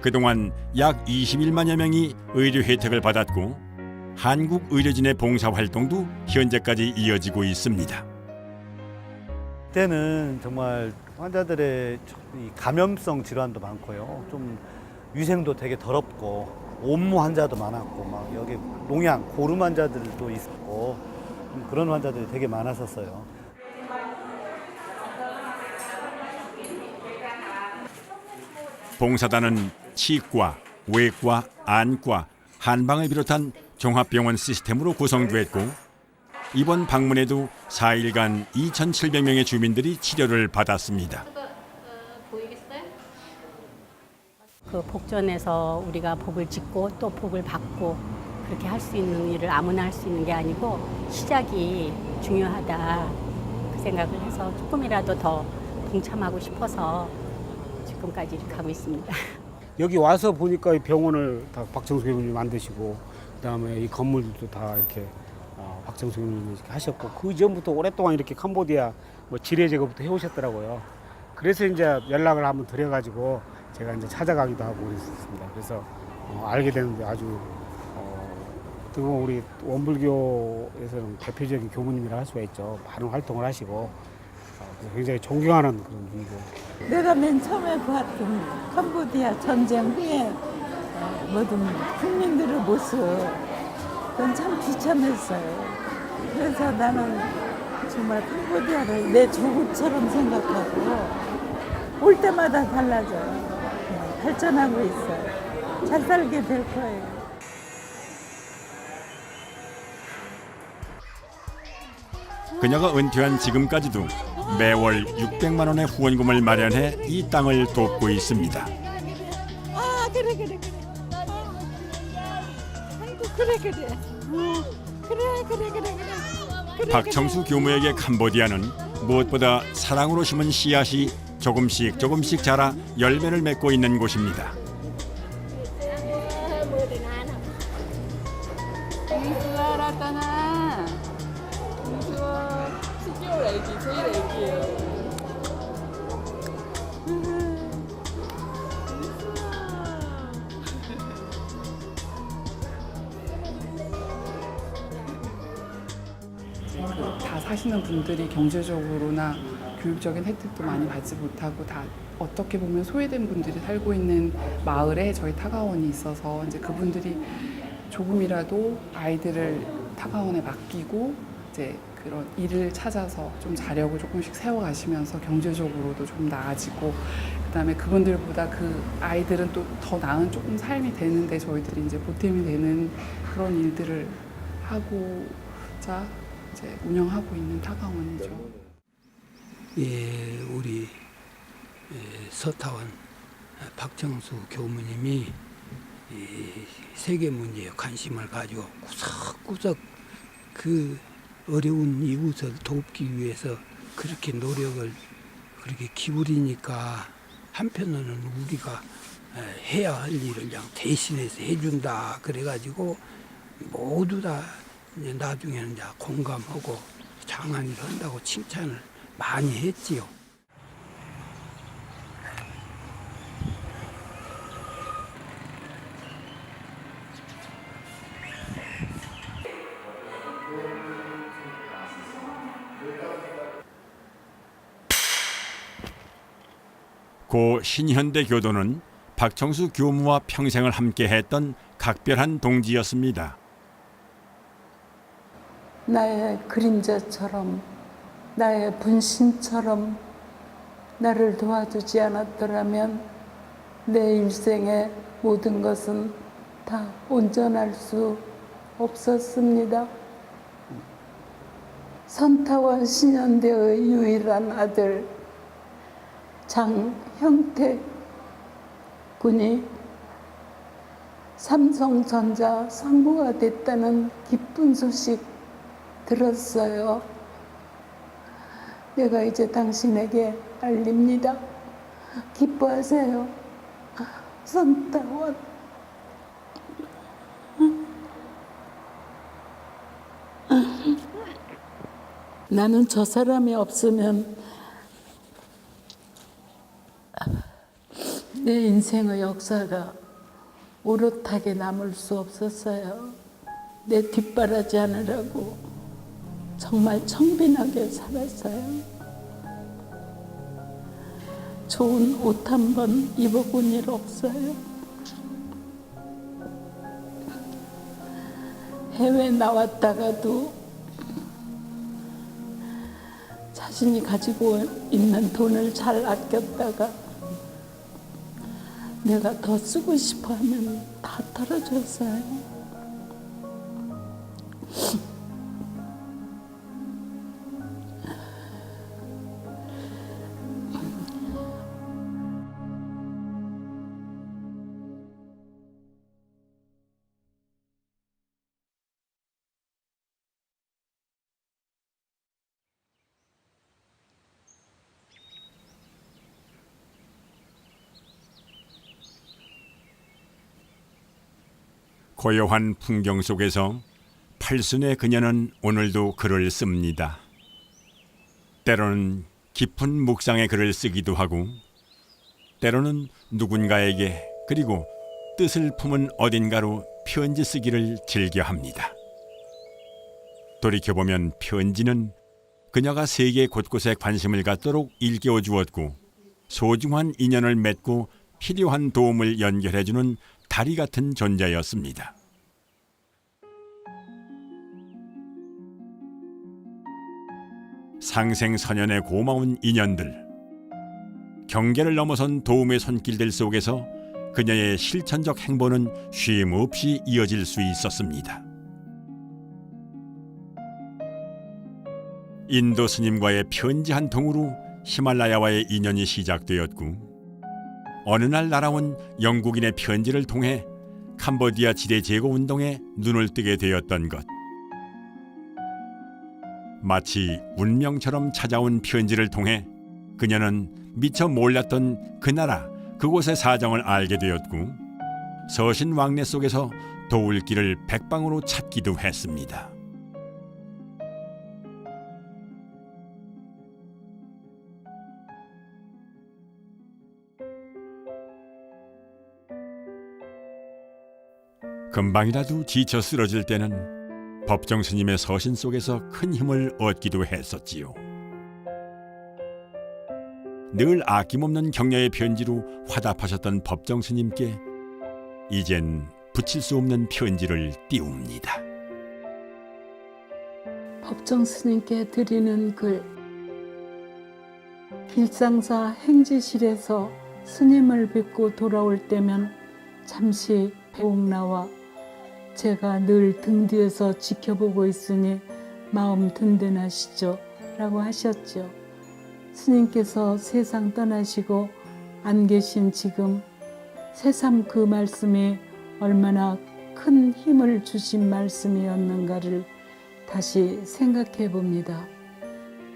B: 그동안 약 21만여 명이 의료 혜택을 받았고 한국 의료진의 봉사활동도 현재까지 이어지고 있습니다.
W: 그때는 정말 환자들의 감염성 질환도 많고요. 좀 위생도 되게 더럽고 옴무 환자도 많았고 막 여기 농양, 고름 환자들도 있었고 그런 환자들이 되게 많았었어요.
B: 봉사단은 치과, 외과, 안과, 한방을 비롯한 종합병원 시스템으로 구성됐고 이번 방문에도 4일간 2,700명의 주민들이 치료를 받았습니다.
X: 그 복전에서 우리가 복을 짓고 또 복을 받고 그렇게 할 수 있는 일을 아무나 할 수 있는 게 아니고 시작이 중요하다 그 생각을 해서 조금이라도 더 동참하고 싶어서 지금까지 이렇게 하고 있습니다.
Y: 여기 와서 보니까 이 병원을 다 박청수 교수님이 만드시고 그다음에 이 건물들도 다 이렇게 박청수 교수님이 하셨고 그 전부터 오랫동안 이렇게 캄보디아 뭐 지뢰 제거부터 해오셨더라고요. 그래서 이제 연락을 한번 드려가지고 제가 이제 찾아가기도 하고 그랬습니다. 그래서 알게 되는데 아주 그리고 우리 원불교에서는 대표적인 교무님이라 할 수가 있죠. 많은 활동을 하시고 굉장히 존경하는 그런 분이고.
A: 내가 맨 처음에 봤던 캄보디아 전쟁 후에 모든 국민들의 모습 그건 참 비참했어요. 그래서 나는 정말 캄보디아를 내 조국처럼 생각하고 올 때마다 달라져요. 발전하고 있어요. 잘 살게 될 거예요.
B: 그녀가 은퇴한 지금까지도 매월 600만 원의 후원금을 마련해 이 땅을 돕고 있습니다.
A: 아 그래. 아이고 그래.
B: 박청수 교무에게 캄보디아는 무엇보다 사랑으로 심은 씨앗이 조금씩 자라 열매를 맺고 있는 곳입니다.
D: 다 사시는 분들이 경제적으로나 교육적인 혜택도 많이 받지 못하고 다 어떻게 보면 소외된 분들이 살고 있는 마을에 저희 타가원이 있어서 이제 그분들이 조금이라도 아이들을 타가원에 맡기고 이제 그런 일을 찾아서 좀 자력을 조금씩 세워가시면서 경제적으로도 좀 나아지고 그다음에 그분들보다 그 아이들은 또 더 나은 조금 삶이 되는데 저희들이 이제 보탬이 되는 그런 일들을 하고자 이제 운영하고 있는 타가원이죠.
F: 예, 우리 서타원 박정수 교무님이 세계 문제에 관심을 가지고 구석구석 그 어려운 이웃을 돕기 위해서 그렇게 노력을 그렇게 기울이니까 한편으로는 우리가 해야 할 일을 그냥 대신해서 해준다 그래가지고 모두 다 이제 나중에는 이제 공감하고 장한일 한다고 칭찬을 많이 했지요.
B: 고 신현대 교도는 박청수 교무와 평생을 함께했던 각별한 동지였습니다.
A: 나의 그림자처럼 나의 분신처럼 나를 도와주지 않았더라면 내 일생의 모든 것은 다 온전할 수 없었습니다. 선타원 신현대의 유일한 아들 장형택 군이 삼성전자 상무가 됐다는 기쁜 소식 들었어요. 내가 이제 당신에게 알립니다. 기뻐하세요. 선타원. 나는 저 사람이 없으면 내 인생의 역사가 오롯하게 남을 수 없었어요. 내 뒷바라지 하느라고 정말 청빈하게 살았어요. 좋은 옷 한 번 입어본 일 없어요. 해외 나왔다가도 자신이 가지고 있는 돈을 잘 아꼈다가 내가 더 쓰고 싶어 하면 다 털어줬어요.
B: 고요한 풍경 속에서 팔순의 그녀는 오늘도 글을 씁니다. 때로는 깊은 묵상의 글을 쓰기도 하고 때로는 누군가에게 그리고 뜻을 품은 어딘가로 편지 쓰기를 즐겨합니다. 돌이켜보면 편지는 그녀가 세계 곳곳에 관심을 갖도록 일깨워 주었고 소중한 인연을 맺고 필요한 도움을 연결해주는 다리 같은 존재였습니다. 상생선연의 고마운 인연들, 경계를 넘어선 도움의 손길들 속에서 그녀의 실천적 행보는 쉼 없이 이어질 수 있었습니다. 인도 스님과의 편지 한 통으로 히말라야와의 인연이 시작되었고, 어느 날 날아온 영국인의 편지를 통해 캄보디아 지대 제거 운동에 눈을 뜨게 되었던 것. 마치 운명처럼 찾아온 편지를 통해 그녀는 미처 몰랐던 그 나라 그곳의 사정을 알게 되었고, 서신 왕래 속에서 도울 길을 백방으로 찾기도 했습니다. 금방이라도 지쳐 쓰러질 때는 법정 스님의 서신 속에서 큰 힘을 얻기도 했었지요. 늘 아낌없는 격려의 편지로 화답하셨던 법정 스님께 이젠 붙일 수 없는 편지를 띄웁니다.
A: 법정 스님께 드리는 글. 길상사 행지실에서 스님을 뵙고 돌아올 때면 잠시 배옥 나와 제가 늘 등 뒤에서 지켜보고 있으니 마음 든든하시죠 라고 하셨죠. 스님께서 세상 떠나시고 안 계신 지금 새삼 그 말씀이 얼마나 큰 힘을 주신 말씀이었는가를 다시 생각해 봅니다.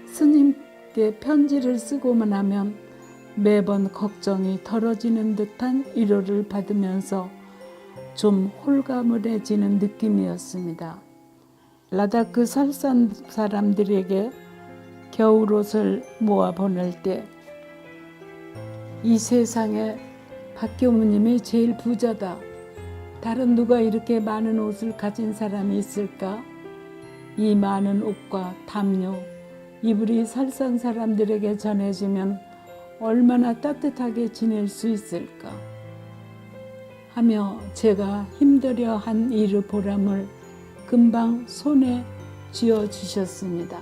A: 스님께 편지를 쓰고만 하면 매번 걱정이 덜어지는 듯한 위로를 받으면서 좀 홀가분해지는 느낌이었습니다. 라다크 설산 사람들에게 겨울옷을 모아 보낼 때 이 세상에 박교무님이 제일 부자다. 다른 누가 이렇게 많은 옷을 가진 사람이 있을까? 이 많은 옷과 담요, 이불이 설산 사람들에게 전해지면 얼마나 따뜻하게 지낼 수 있을까? 하며 제가 힘들여 한 일의 보람을 금방 손에 쥐어주셨습니다.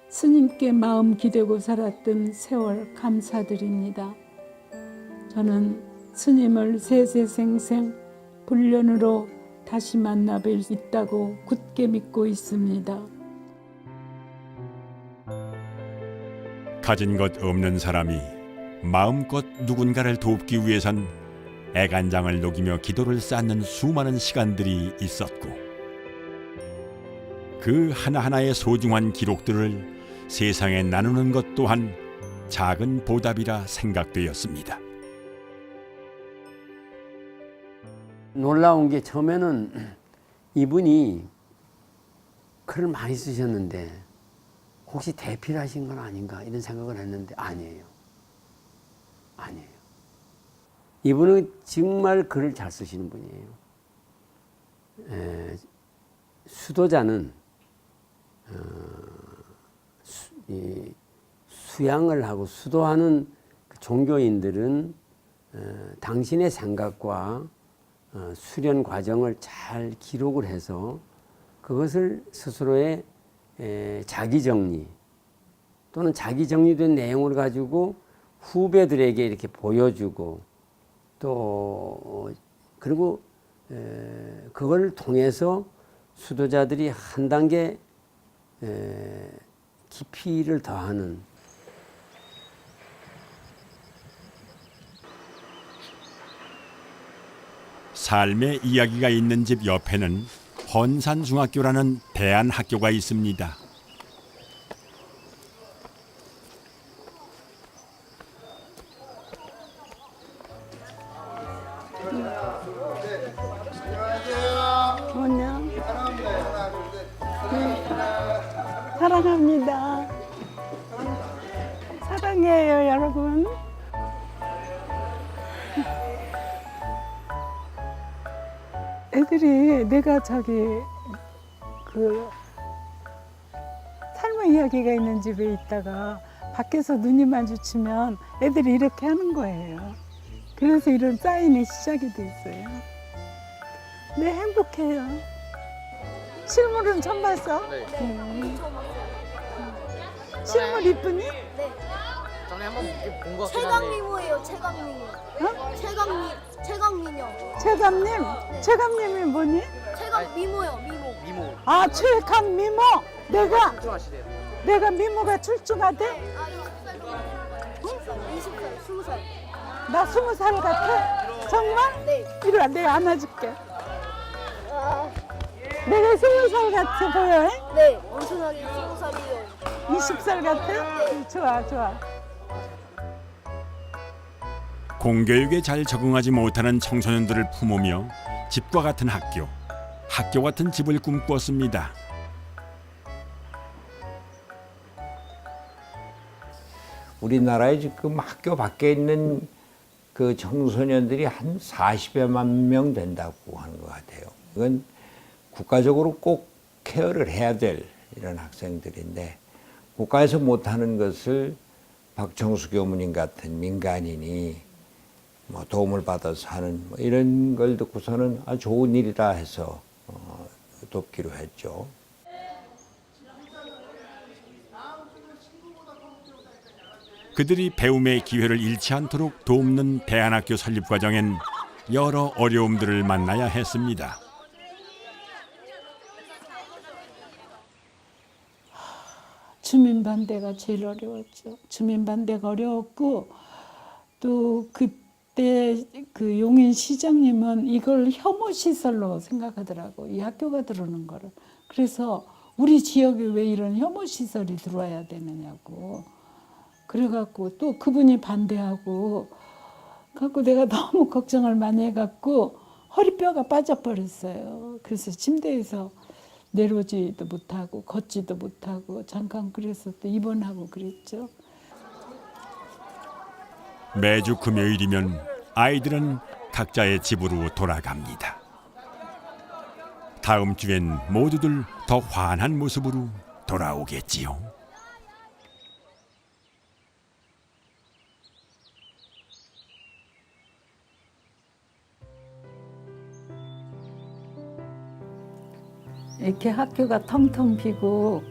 A: 스님께 마음 기대고 살았던 세월 감사드립니다. 저는 스님을 세세생생 불련으로 다시 만나뵐 수 있다고 굳게 믿고 있습니다.
B: 가진 것 없는 사람이 마음껏 누군가를 돕기 위해선 애간장을 녹이며 기도를 쌓는 수많은 시간들이 있었고, 그 하나하나의 소중한 기록들을 세상에 나누는 것 또한 작은 보답이라 생각되었습니다.
G: 놀라운 게 처음에는 이분이 글을 많이 쓰셨는데 혹시 대피를 하신 건 아닌가 이런 생각을 했는데 아니에요. 이분은 정말 글을 잘 쓰시는 분이에요. 수도자는 수양을 하고 수도하는 그 종교인들은 당신의 생각과 수련 과정을 잘 기록을 해서 그것을 스스로의 자기정리 또는 자기정리된 내용을 가지고 후배들에게 이렇게 보여주고 또 그리고 그걸 통해서 수도자들이 한 단계 깊이를 더하는
B: 삶의 이야기가 있는 집 옆에는 헌산중학교라는 대안학교가 있습니다.
A: 안녕. 사랑합니다. 사랑해요, 여러분. 애들이 내가 그 삶의 이야기가 있는 집에 있다가 밖에서 눈이 마주치면 애들이 이렇게 하는 거예요. 그래서 이런 사인이 시작이 됐어요. 네, 행복해요. 실물은 처음 봤어? 실물 이쁘니?
H: 네.
I: 전에 한번 본 것 같긴 한데.
H: 최강미모예요, 최강미모. 최강미녀.
A: 최감님? 최감님이 뭐니?
H: 최강미모요, 미모.
I: 미모.
A: 아, 최강미모! 내가
I: 출중하시대요.
A: 내가 미모가 출중하대?
H: 아, 20살, 20살.
A: 나 20살 같아? 정말?
H: 네.
A: 이리 와, 내가 안아줄게. 내가 20살 같아 보여?
H: 네, 엄청나게 20살이요.
A: 20살 같아? 좋아, 좋아.
B: 공교육에 잘 적응하지 못하는 청소년들을 품으며 집과 같은 학교, 학교 같은 집을 꿈꾸었습니다.
J: 우리나라에 지금 학교 밖에 있는 그 청소년들이 한 40여만 명 된다고 하는 것 같아요. 이건 국가적으로 꼭 케어를 해야 될 이런 학생들인데 국가에서 못하는 것을 박청수 교무님 같은 민간인이 뭐 도움을 받아서 하는 뭐 이런 걸 듣고서는 아주 좋은 일이다 해서 돕기로 했죠.
B: 그들이 배움의 기회를 잃지 않도록 돕는 대안학교 설립 과정엔 여러 어려움들을 만나야 했습니다.
A: 주민 반대가 제일 어려웠죠. 주민 반대가 어려웠고 또 그때 그 용인 시장님은 이걸 혐오 시설로 생각하더라고. 이 학교가 들어오는 거를. 그래서 우리 지역에 왜 이런 혐오 시설이 들어와야 되느냐고. 그래갖고 또 그분이 반대하고 갖고 내가 너무 걱정을 많이 해갖고 허리뼈가 빠져버렸어요. 그래서 침대에서 내려오지도 못하고 걷지도 못하고 잠깐 그래서 또 입원하고 그랬죠.
B: 매주 금요일이면 아이들은 각자의 집으로 돌아갑니다. 다음 주엔 모두들 더 환한 모습으로 돌아오겠지요.
A: 이렇게 학교가 텅텅 비고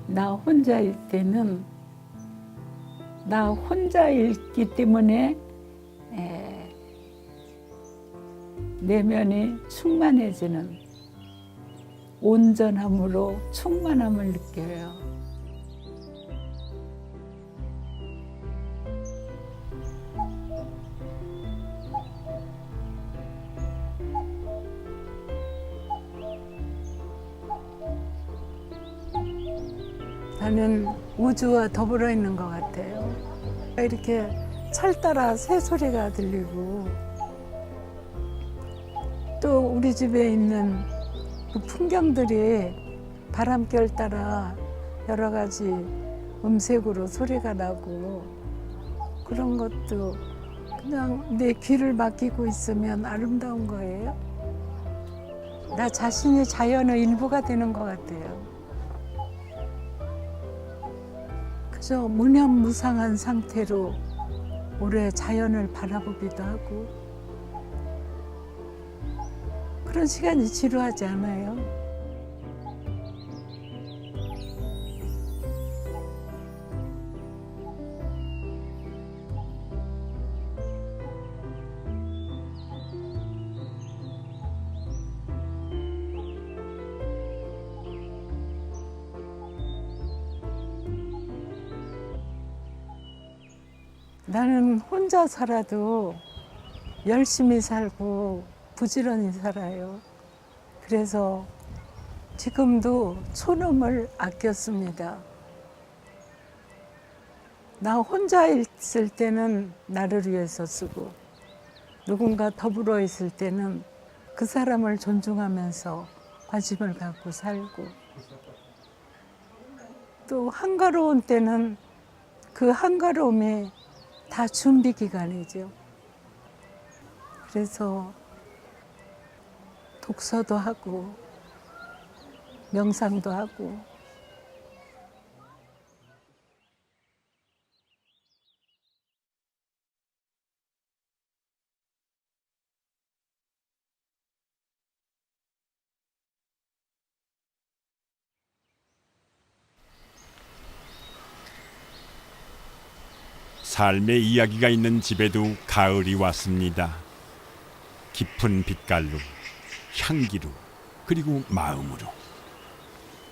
A: 나 혼자일 때는 나 혼자있기 때문에 내면이 충만해지는 온전함으로 충만함을 느껴요. 나는 우주와 더불어 있는 것 같아요. 이렇게 철 따라 새소리가 들리고 또 우리 집에 있는 그 풍경들이 바람결 따라 여러 가지 음색으로 소리가 나고 그런 것도 그냥 내 귀를 맡기고 있으면 아름다운 거예요. 나 자신이 자연의 일부가 되는 것 같아요. 그저 무념무상한 상태로 오래 자연을 바라보기도 하고 그런 시간이 지루하지 않아요. 나는 혼자 살아도 열심히 살고 부지런히 살아요. 그래서 지금도 촌음을 아꼈습니다. 나 혼자 있을 때는 나를 위해서 쓰고 누군가 더불어 있을 때는 그 사람을 존중하면서 관심을 갖고 살고 또 한가로운 때는 그 한가로움이 다 준비 기간이죠. 그래서 독서도 하고 명상도 하고
B: 삶의 이야기가 있는 집에도 가을이 왔습니다. 깊은 빛깔로, 향기로, 그리고 마음으로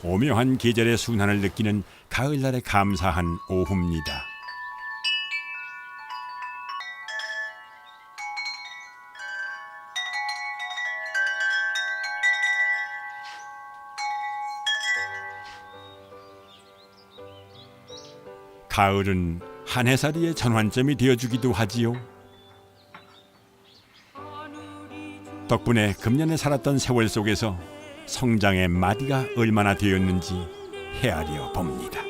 B: 오묘한 계절의 순환을 느끼는 가을날의 감사한 오후입니다. 가을은 한 해살이의 전환점이 되어주기도 하지요. 덕분에 금년에 살았던 세월 속에서 성장의 마디가 얼마나 되었는지 헤아려 봅니다.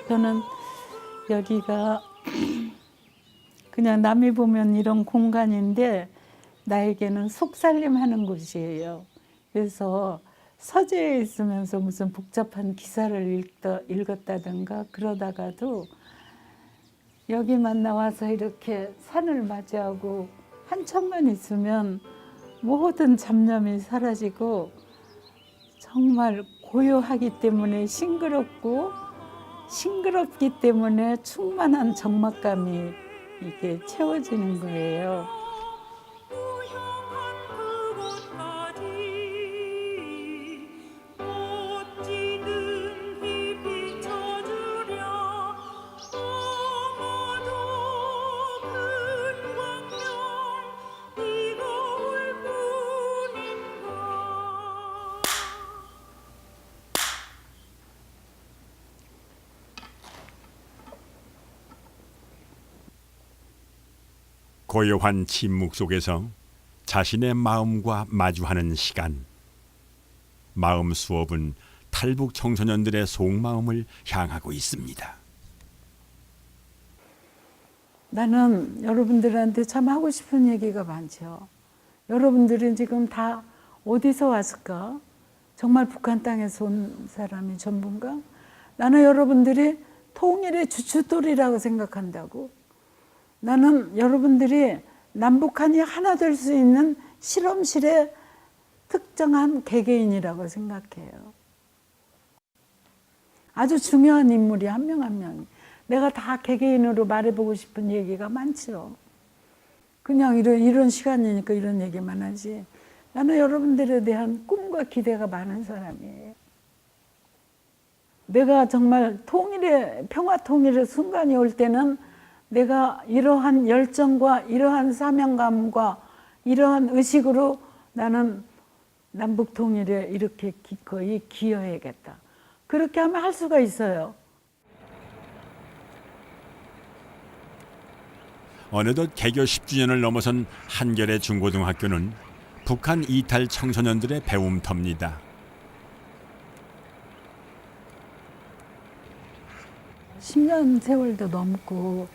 A: 저는 여기가 그냥 남이 보면 이런 공간인데 나에게는 속살림하는 곳이에요. 그래서 서재에 있으면서 무슨 복잡한 기사를 읽었다든가 그러다가도 여기만 나와서 이렇게 산을 맞이하고 한참만 있으면 모든 잡념이 사라지고 정말 고요하기 때문에 싱그럽기 때문에 충만한 적막감이 이게 채워지는 거예요.
B: 고요한 침묵 속에서 자신의 마음과 마주하는 시간. 마음 수업은 탈북 청소년들의 속마음을 향하고 있습니다.
A: 나는 여러분들한테 참 하고 싶은 얘기가 많죠. 여러분들은 지금 다 어디서 왔을까? 정말 북한 땅에서 온 사람이 전부인가? 나는 여러분들이 통일의 주춧돌이라고 생각한다고. 나는 여러분들이 남북한이 하나 될 수 있는 실험실의 특정한 개개인이라고 생각해요. 아주 중요한 인물이 한 명 한 명. 내가 다 개개인으로 말해보고 싶은 얘기가 많죠. 그냥 이런 시간이니까 이런 얘기만 하지. 나는 여러분들에 대한 꿈과 기대가 많은 사람이에요. 내가 정말 평화 통일의 순간이 올 때는 내가 이러한 열정과 이러한 사명감과 이러한 의식으로 나는 남북 통일에 이렇게 기꺼이 기여해야겠다. 그렇게 하면 할 수가 있어요.
B: 어느덧 개교 10주년을 넘어선 한결의 중고등학교는 북한 이탈 청소년들의 배움터입니다.
A: 10년 세월도 넘고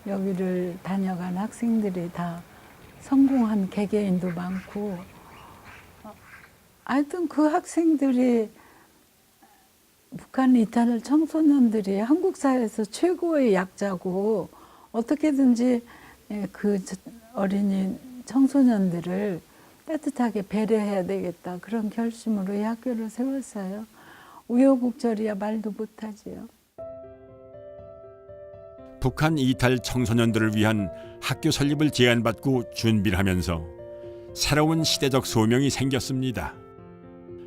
A: 여기를 다녀간 학생들이 다 성공한 개개인도 많고, 하여튼 그 학생들이 북한 이탈 청소년들이 한국 사회에서 최고의 약자고 어떻게든지 그 어린이 청소년들을 따뜻하게 배려해야 되겠다, 그런 결심으로 이 학교를 세웠어요. 우여곡절이야 말도 못하지요.
B: 북한 이탈 청소년들을 위한 학교 설립을 제안받고 준비를 하면서 새로운 시대적 소명이 생겼습니다.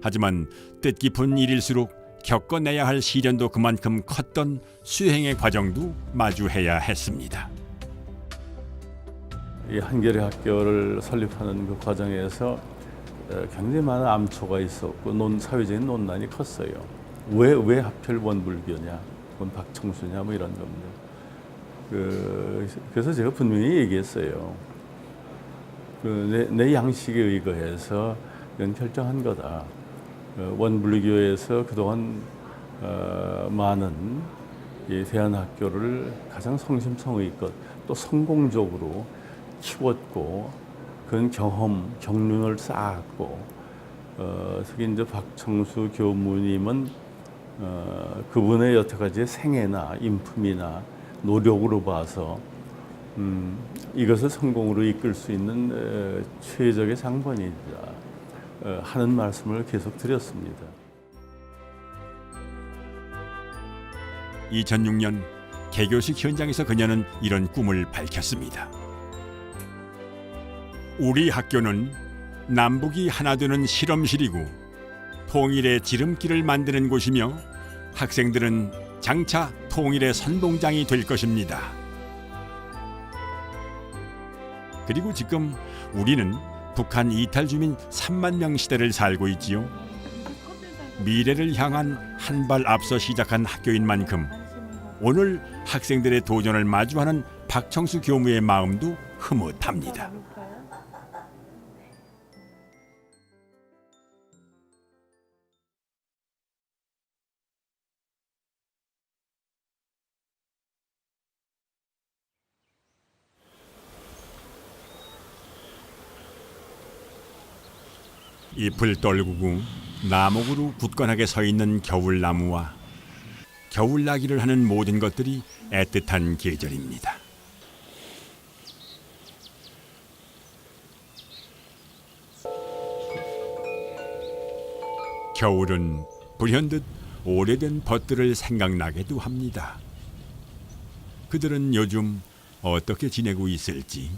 B: 하지만 뜻깊은 일일수록 겪어내야 할 시련도 그만큼 컸던 수행의 과정도 마주해야 했습니다.
K: 이 한겨레 학교를 설립하는 그 과정에서 굉장히 많은 암초가 있었고 사회적인 논란이 컸어요. 왜 하필 원불교냐, 박청수냐 뭐 이런 겁니다. 그래서 제가 분명히 얘기했어요. 내 양식에 의거해서 이건 결정한 거다. 원불교에서 그동안 많은 이 대안학교를 가장 성심성의껏 또 성공적으로 키웠고, 그런 경륜을 쌓았고, 특히 이제 박청수 교무님은 그분의 여태까지의 생애나 인품이나 노력으로 봐서 이것을 성공으로 이끌 수 있는 최적의 장본이자 하는 말씀을 계속 드렸습니다.
B: 2006년 개교식 현장에서 그녀는 이런 꿈을 밝혔습니다. 우리 학교는 남북이 하나 되는 실험실이고 통일의 지름길을 만드는 곳이며 학생들은 장차 통일의 선봉장이 될 것입니다. 그리고 지금 우리는 북한 이탈 주민 3만 명 시대를 살고 있지요. 미래를 향한 한 발 앞서 시작한 학교인 만큼 오늘 학생들의 도전을 마주하는 박청수 교무의 마음도 흐뭇합니다. 잎을 떨구고 나목으로 굳건하게 서 있는 겨울나무와 겨울나기를 하는 모든 것들이 애틋한 계절입니다. 겨울은 불현듯 오래된 벗들을 생각나게도 합니다. 그들은 요즘 어떻게 지내고 있을지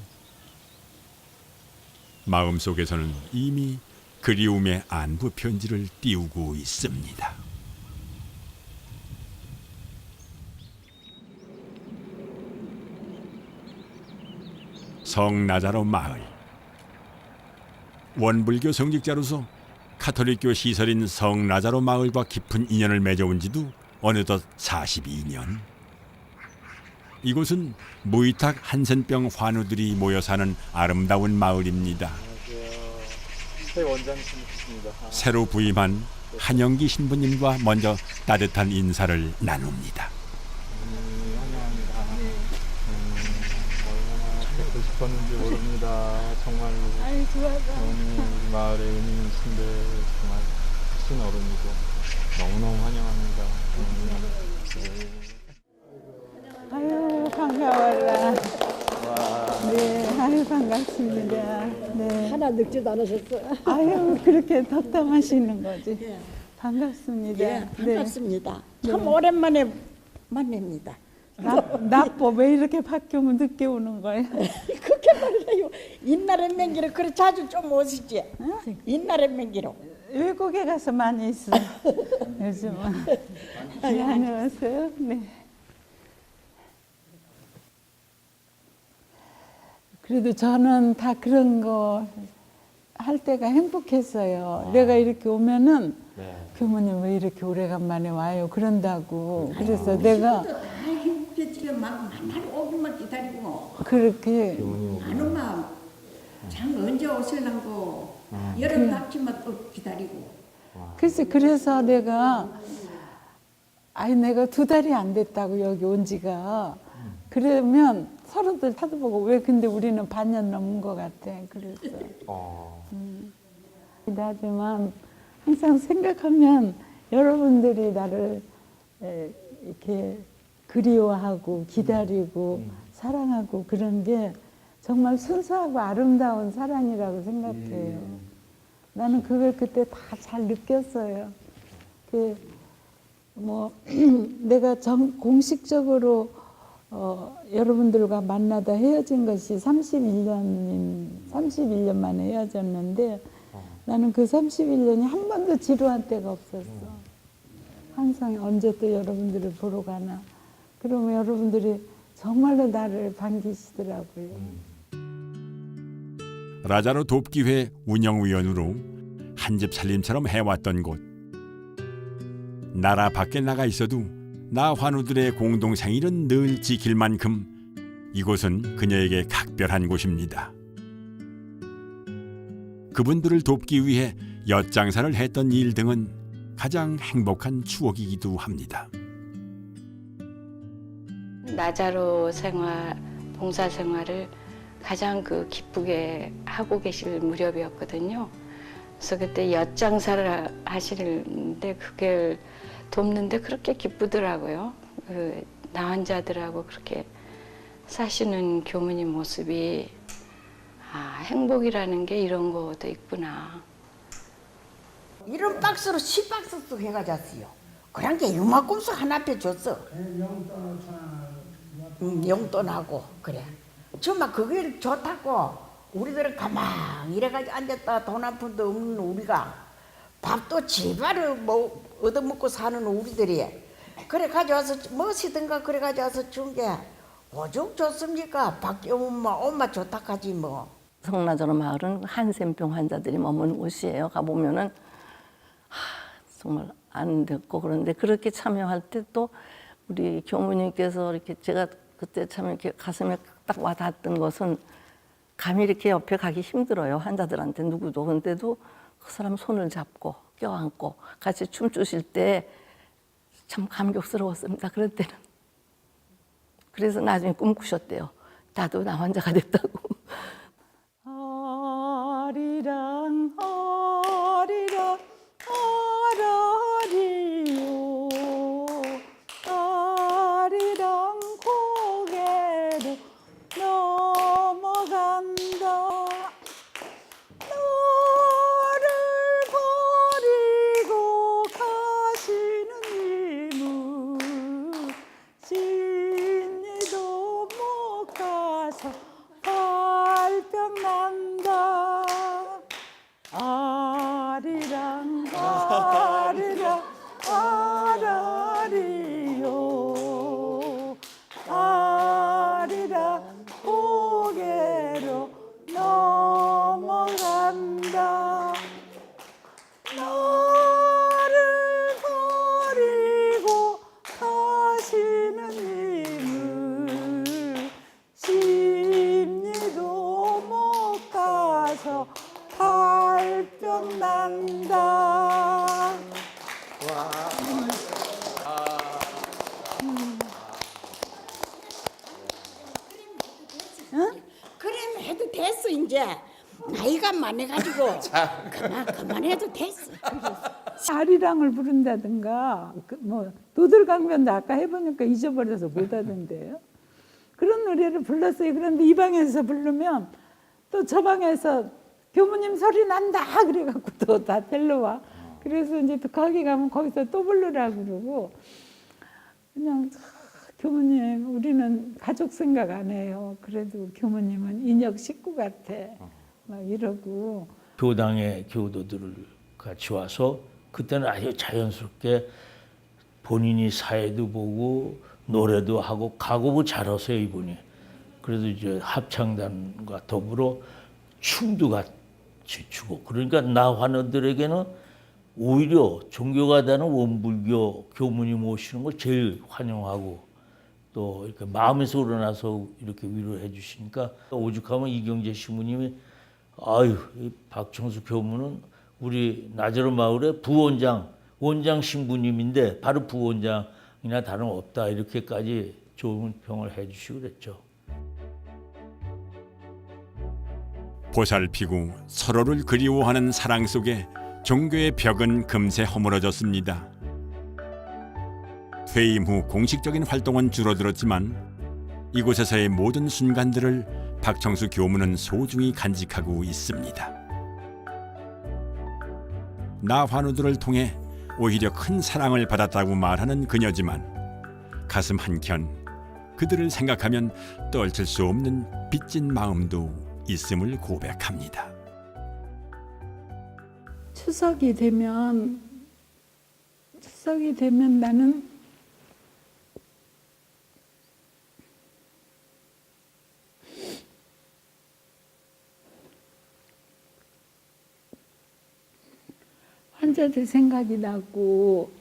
B: 마음속에서는 이미 그리움의 안부 편지를 띄우고 있습니다. 성나자로 마을. 원불교 성직자로서 카톨릭교 시설인 성나자로 마을과 깊은 인연을 맺어온 지도 어느덧 42년. 이곳은 무위탁 한센병 환우들이 모여 사는 아름다운 마을입니다.
U: 새 원장님이십니다.
B: 새로 부임한 한영기 신부님과 먼저 따뜻한 인사를 나눕니다.
U: 환영합니다. 얼마나 뵙고 싶었는지 모릅니다. 정말로.
A: 아이 좋아서.
U: 우리 마을의 은인이신데 정말 크신 어른이고 너무너무 환영합니다.
A: 아유 반가워라. 네, 아유 반갑습니다. 네.
L: 하나 늙지도 않으셨어요.
A: 아유 그렇게 덕담하시는 거지. 반갑습니다.
L: 예, 반갑습니다.
A: 네.
L: 참 오랜만에 만납니다.
A: 나빠 왜 이렇게 바뀌면 늦게 오는 거야?
L: 그렇게 말해요. 옛날엔 맹기로 그래 자주 좀 오시지. 응? 옛날엔 맹기로.
A: 외국에 가서 많이 있어. 요즘은. 네, 안녕하세요. 네. 그래도 저는 다 그런 거 할 때가 행복했어요. 내가 이렇게 오면은 교무님 왜 이렇게 오래간만에 와요? 그런다고. 그래서 내가
L: 다 행복했지. 막 만나러 오기만 기다리고.
A: 그렇게
L: 많은 마음. 장 언제 오실랑고. 여름 닥치면 또 기다리고.
A: 글쎄 그래서 내가 내가 2달이 안 됐다고 여기 온 지가. 그러면 서로들 찾아보고 왜 근데 우리는 반년 넘은 것 같아. 그래서. 하지만 항상 생각하면 여러분들이 나를 이렇게 그리워하고 기다리고 사랑하고 그런 게 정말 순수하고 아름다운 사랑이라고 생각해요. 나는 그걸 그때 다 잘 느꼈어요. 내가 공식적으로 여러분들과 만나다 헤어진 것이 31년 만에 헤어졌는데 나는 그 31년이 한 번도 지루한 때가 없었어. 항상 언제 또 여러분들을 보러 가나. 그러면 여러분들이 정말로 나를 반기시더라고요.
B: 라자로 돕기회 운영위원으로 한 집 살림처럼 해왔던 곳. 나라 밖에 나가 있어도 나 환우들의 공동생일은 늘 지킬 만큼 이곳은 그녀에게 각별한 곳입니다. 그분들을 돕기 위해 엿장사를 했던 일 등은 가장 행복한 추억이기도 합니다.
N: 나자로 생활, 봉사 생활을 가장 기쁘게 하고 계실 무렵이었거든요. 그래서 그때 엿장사를 하시는데 그걸 돕는데 그렇게 기쁘더라고요. 나 환자들하고 그렇게 사시는 교무님 모습이 행복이라는 게 이런 것도 있구나.
L: 이런 박스로 10박스도 해가졌어요. 그런 게 요만큼씩 하나 줬어. 용돈하고 그래. 정말 그게 좋다고 우리들은 가만히 이래가지고 앉았다 돈 한 푼도 없는 우리가 밥도 제발 뭐 얻어먹고 사는 우리들이 그래 가져와서 무엇이든가 그래 가져와서 준 게 오죽 좋습니까? 엄마 좋다까지 뭐.
M: 성나저로 마을은 한센병 환자들이 머무는 곳이에요. 가보면은 정말 안 됐고 그런데 그렇게 참여할 때 또 우리 교무님께서 이렇게 제가 그때 참 이렇게 가슴에 딱 와닿았던 것은 감히 이렇게 옆에 가기 힘들어요. 환자들한테 누구도. 근데도 그 사람 손을 잡고 껴안고 같이 춤추실 때 참 감격스러웠습니다. 그럴 때는. 그래서 나중에 꿈꾸셨대요. 나도 나 환자가 됐다고.
A: 아리랑 아리랑 아라리요 아리랑 고개로 넘어간다 너를 버리고 가시는 님은 진리도 못 가서 발병 난다 아리랑 아리랑 아라리요 아리랑 고개로 넘어간다 너를 버리고 가시는 님은 심리도 못 가서 발병 난다.
L: 그럼 해도 됐어 이제 나이가 많아가지고 그만해도 됐어.
A: 아리랑을 부른다든가 뭐 도들강변도 아까 해보니까 잊어버려서 못하던데요. 그런 노래를 불렀어요. 그런데 이 방에서 부르면 또 저 방에서 교무님 소리 난다 그래갖고 또 다 데려와. 그래서 이제 또 거기 가면 거기서 또 부르라 그러고 그냥 교무님 우리는 가족 생각 안 해요. 그래도 교무님은 인역 식구 같아. 막 이러고.
O: 교당의 교도들을 같이 와서 그때는 아주 자연스럽게 본인이 사회도 보고 노래도 하고 가곡을 잘하세요 이분이. 그래도 이제 합창단과 더불어 춤도 같이 추고 그러니까 나 환우들에게는 오히려 종교가 되는 원불교 교무님 오시는 걸 제일 환영하고 또 이렇게 마음에서 우러나서 이렇게 위로해 주시니까 오죽하면 이경재 신부님이 아유 이 박청수 교무는 우리 나저로 마을의 부원장 원장 신부님인데 바로 부원장이나 다름없다 이렇게까지 좋은 평을 해 주시고 그랬죠.
B: 보살피고 서로를 그리워하는 사랑 속에 종교의 벽은 금세 허물어졌습니다. 퇴임 후 공식적인 활동은 줄어들었지만 이곳에서의 모든 순간들을 박청수 교무는 소중히 간직하고 있습니다. 나환우들을 통해 오히려 큰 사랑을 받았다고 말하는 그녀지만 가슴 한켠 그들을 생각하면 떨칠 수 없는 빚진 마음도 있음을 고백합니다.
A: 추석이 되면 나는 환자들 생각이 나고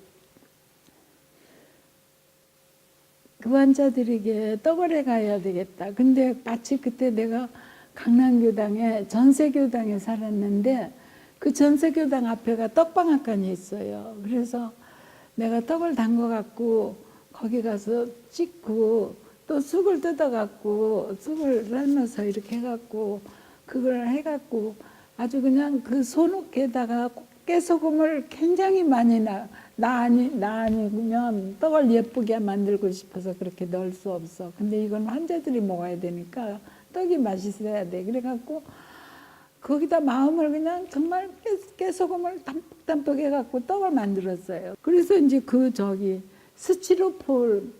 A: 그 환자들에게 떡을 해가야 되겠다. 근데 마치 그때 내가 강남교당에 전세교당에 살았는데 그 전세교당 앞에가 떡방앗간이 있어요. 그래서 내가 떡을 담궈갖고 거기 가서 찍고 또 쑥을 뜯어갖고 쑥을 삶아서 이렇게 해갖고 그걸 해갖고 아주 그냥 그 소놓게다가 깨소금을 굉장히 많이 나 아니면 떡을 예쁘게 만들고 싶어서 그렇게 넣을 수 없어. 근데 이건 환자들이 먹어야 되니까 떡이 맛있어야 돼. 그래갖고 거기다 마음을 그냥 정말 깨소금을 담뿍담뿍 해갖고 떡을 만들었어요. 그래서 이제 스티로폴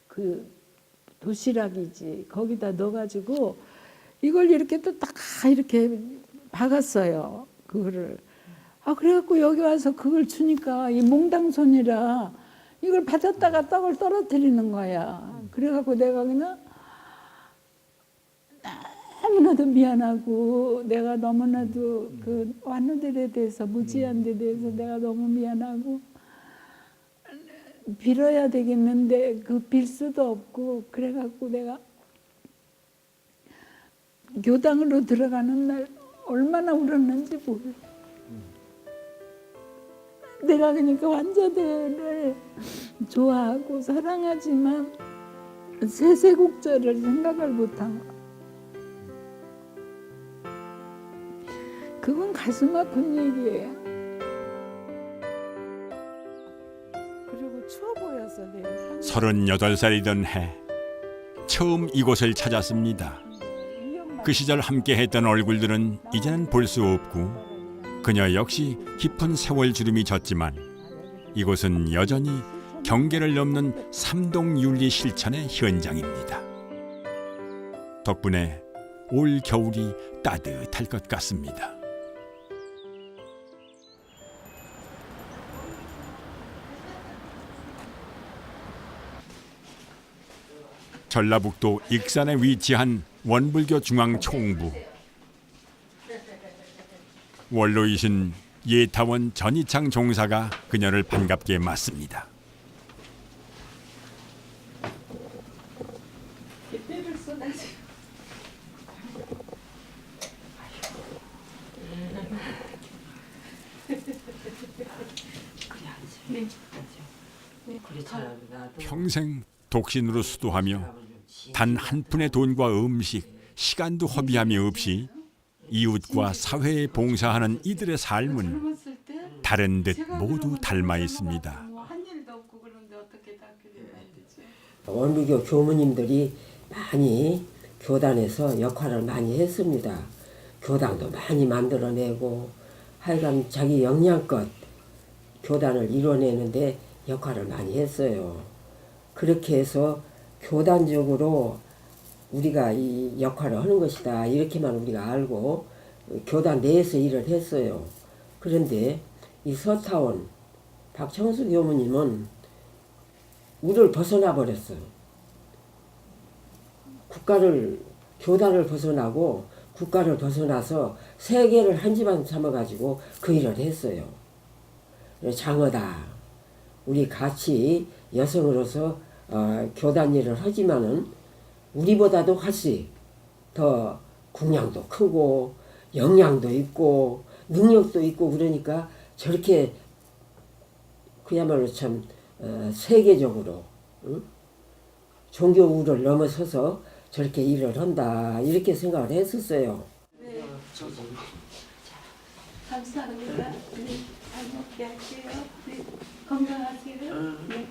A: 그 도시락이지 거기다 넣어가지고 이걸 이렇게 또 딱 이렇게 박았어요. 그거를. 그래갖고 여기 와서 그걸 주니까 이 몽당손이라 이걸 받았다가 떡을 떨어뜨리는 거야. 그래갖고 내가 그냥 너무나도 미안하고 내가 너무나도 그 환우들에 대해서 무지한 데 대해서 내가 너무 미안하고 빌어야 되겠는데 그 빌 수도 없고 그래갖고 내가 교당으로 들어가는 날 얼마나 울었는지 몰라. 내가 그러니까 환자들을 좋아하고 사랑하지만 세세국절을 생각을 못한 거야. 그건 가슴 아픈 얘기예요. 그리고 추워 보였어. 내가
B: 38살이던 해 처음 이곳을 찾았습니다. 그 시절 함께했던 얼굴들은 이제는 볼 수 없고 그녀 역시 깊은 세월 주름이 졌지만 이곳은 여전히 경계를 넘는 삼동윤리 실천의 현장입니다. 덕분에 올 겨울이 따뜻할 것 같습니다. 전라북도 익산에 위치한 원불교 중앙총부. 원로이신 예타원 전희창 종사가 그녀를 반갑게 맞습니다. 평생 독신으로 수도하며 단 한 푼의 돈과 음식, 시간도 허비함이 없이 이웃과 사회에 봉사하는 이들의 삶은 다른 듯 모두 닮아 있습니다.
P: 원불교 교무님들이 많이 교단에서 역할을 많이 했습니다. 교당도 많이 만들어내고 하여간 자기 역량껏 교단을 이뤄내는데 역할을 많이 했어요. 그렇게 해서 교단적으로 우리가 이 역할을 하는 것이다 이렇게만 우리가 알고 교단 내에서 일을 했어요. 그런데 이 서타원 박청수 교무님은 우리를 벗어나 버렸어요. 교단을 벗어나고 국가를 벗어나서 세계를 한 집안 삼아가지고 그 일을 했어요. 장하다. 우리 같이 여성으로서 교단 일을 하지만은 우리보다도 훨씬 더 국량도 크고 역량도 있고 능력도 있고 그러니까 저렇게 그야말로 참 세계적으로 종교 우를 넘어서서 저렇게 일을 한다 이렇게 생각을 했었어요.
A: 네. 감사합니다. 네, 잘 먹게 할게요. 네, 건강하세요. 네.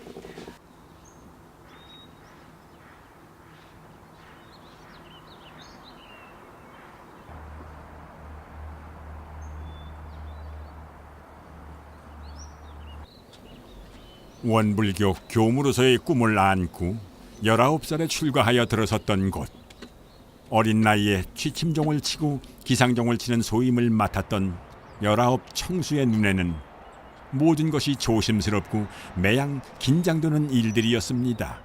B: 원불교 교무로서의 꿈을 안고 19살에 출가하여 들어섰던 곳. 어린 나이에 취침종을 치고 기상종을 치는 소임을 맡았던 19 청수의 눈에는 모든 것이 조심스럽고 매양 긴장되는 일들이었습니다.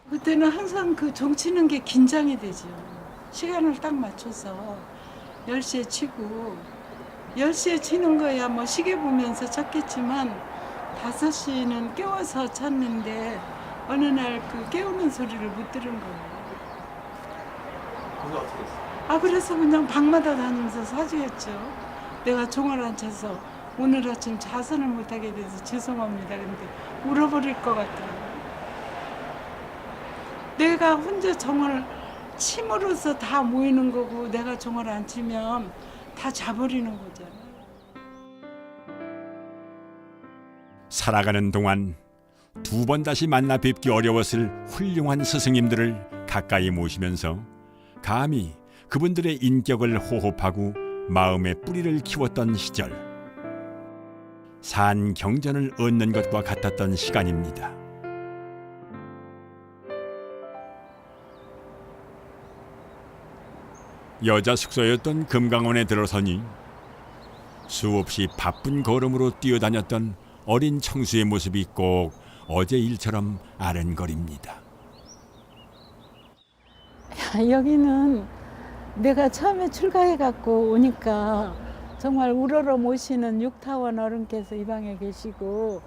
A: 그때는 항상 그 종 치는 게 긴장이 되죠. 시간을 딱 맞춰서 10시에 치고 10시에 치는 거야 뭐 시계 보면서 쳤겠지만 5시는 깨워서 쳤는데 어느 날 그 깨우는 소리를 못 들은 거예요.
I: 그게 어떻게 됐어요?
A: 그래서 그냥 방마다 다니면서 사주했죠. 내가 종을 안 쳐서 오늘 아침 자선을 못하게 돼서 죄송합니다. 근데 울어버릴 것 같더라고요. 내가 혼자 종을 침으로써 다 모이는 거고 내가 종을 안 치면 다 자버리는 거잖아요.
B: 살아가는 동안 두 번 다시 만나 뵙기 어려웠을 훌륭한 스승님들을 가까이 모시면서 감히 그분들의 인격을 호흡하고 마음의 뿌리를 키웠던 시절, 산 경전을 얻는 것과 같았던 시간입니다. 여자 숙소였던 금강원에 들어서니 수없이 바쁜 걸음으로 뛰어다녔던 어린 청수의 모습이 꼭 어제 일처럼 아른거립니다.
A: 여기는 내가 처음에 출가해갖고 오니까 정말 우러러 모시는 육타원 어른께서 이 방에 계시고,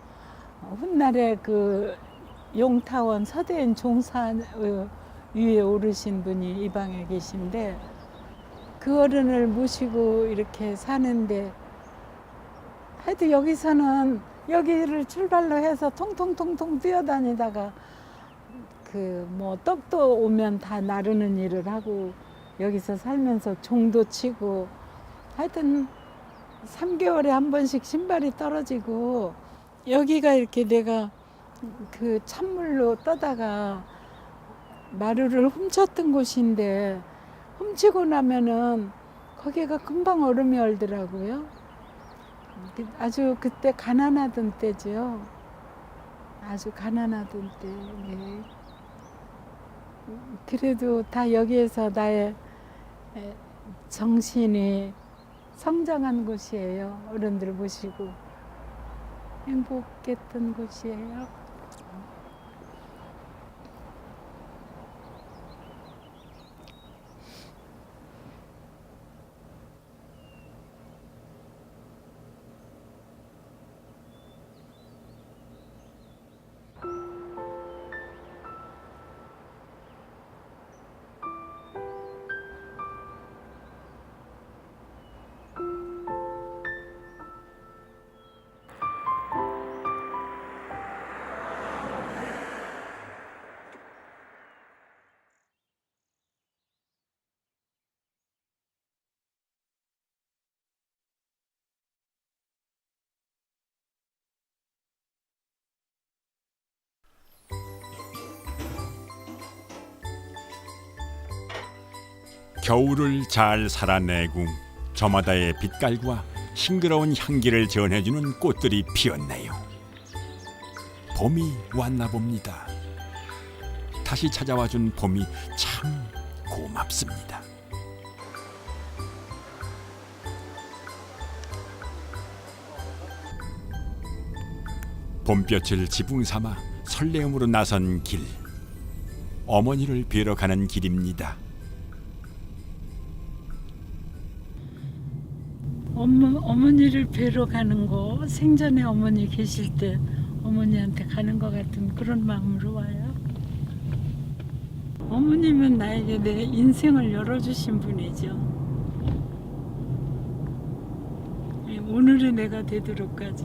A: 훗날에 그 용타원 서대인 종사 위에 오르신 분이 이 방에 계신데, 그 어른을 모시고 이렇게 사는데, 하여튼 여기서는 여기를 출발로 해서 통통통통 뛰어다니다가 그 뭐 떡도 오면 다 나르는 일을 하고 여기서 살면서 종도 치고, 하여튼 3개월에 한 번씩 신발이 떨어지고, 여기가 이렇게 내가 그 찬물로 떠다가 마루를 훔쳤던 곳인데, 훔치고 나면은 거기가 금방 얼음이 얼더라고요. 아주 그때 가난하던 때죠. 아주 가난하던 때. 네. 그래도 다 여기에서 나의 정신이 성장한 곳이에요. 어른들 모시고 행복했던 곳이에요.
B: 겨울을 잘 살아내고 저마다의 빛깔과 싱그러운 향기를 전해주는 꽃들이 피었네요. 봄이 왔나 봅니다. 다시 찾아와준 봄이 참 고맙습니다. 봄볕을 지붕 삼아 설레음으로 나선 길, 어머니를 뵈러 가는 길입니다.
A: 어머니를 뵈러 가는 거, 생전에 어머니 계실 때 어머니한테 가는 것 같은 그런 마음으로 와요. 어머님은 나에게 내 인생을 열어주신 분이죠. 오늘의 내가 되도록까지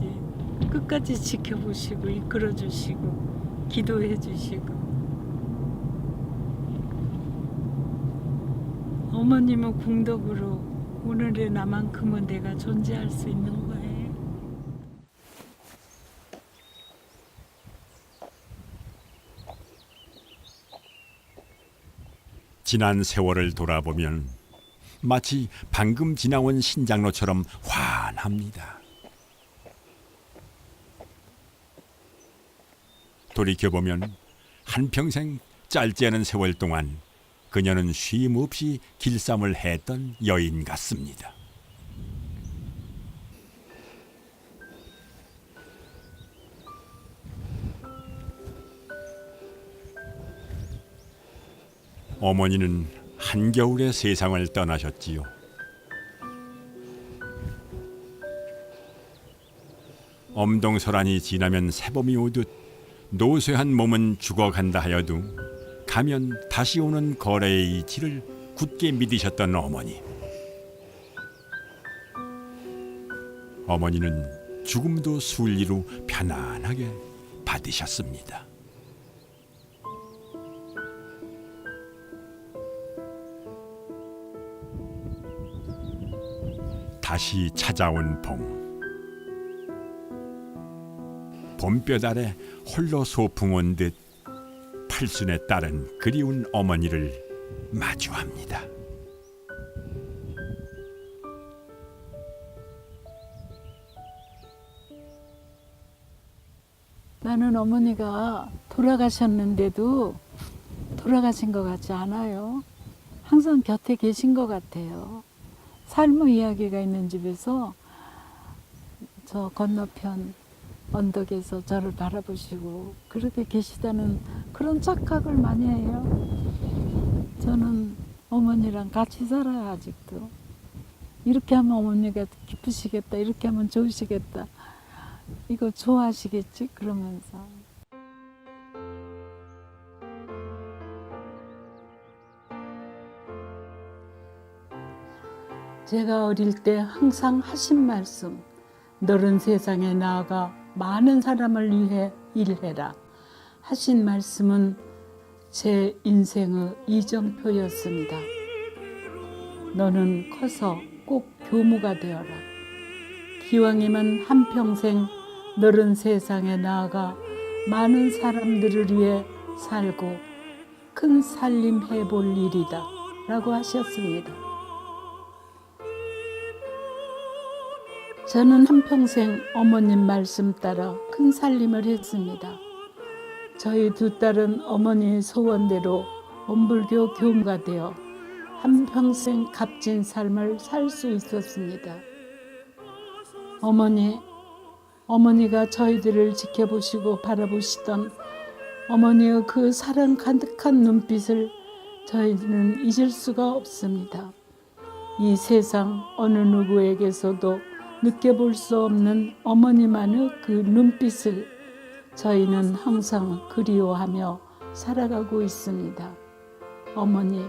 A: 끝까지 지켜보시고 이끌어주시고 기도해주시고, 어머님은 궁덕으로 오늘의 나만큼은 내가 존재할 수 있는 거예요.
B: 지난 세월을 돌아보면 마치 방금 지나온 신장로처럼 환합니다. 돌이켜보면 한평생 짧지 않은 세월 동안 그녀는 쉼 없이 길쌈을 했던 여인 같습니다. 어머니는 한겨울에 세상을 떠나셨지요. 엄동설한이 지나면 새봄이 오듯 노쇠한 몸은 죽어간다 하여도 가면 다시 오는 거래의 이치를 굳게 믿으셨던 어머니. 어머니는 죽음도 순리로 편안하게 받으셨습니다. 다시 찾아온 봄. 봄볕 아래 홀로 소풍 온 듯 팔순의 딸은 그리운 어머니를 마주합니다.
A: 나는 어머니가 돌아가셨는데도 돌아가신 것 같지 않아요. 항상 곁에 계신 것 같아요. 삶의 이야기가 있는 집에서 저 건너편 언덕에서 저를 바라보시고 그렇게 계시다는 그런 착각을 많이 해요. 저는 어머니랑 같이 살아요, 아직도. 이렇게 하면 어머니가 기쁘시겠다, 이렇게 하면 좋으시겠다. 이거 좋아하시겠지? 그러면서. 제가 어릴 때 항상 하신 말씀, 너른 세상에 나아가 많은 사람을 위해 일해라 하신 말씀은 제 인생의 이정표였습니다. 너는 커서 꼭 교무가 되어라. 기왕이면 한평생 너른 세상에 나아가 많은 사람들을 위해 살고 큰 살림 해볼 일이다 라고 하셨습니다. 저는 한평생 어머님 말씀 따라 큰 살림을 했습니다. 저희 두 딸은 어머니의 소원대로 원불교 교무가 되어 한평생 값진 삶을 살 수 있었습니다. 어머니가 저희들을 지켜보시고 바라보시던 어머니의 그 사랑 가득한 눈빛을 저희는 잊을 수가 없습니다. 이 세상 어느 누구에게서도 느껴볼 수 없는 어머니만의 그 눈빛을 저희는 항상 그리워하며 살아가고 있습니다. 어머니,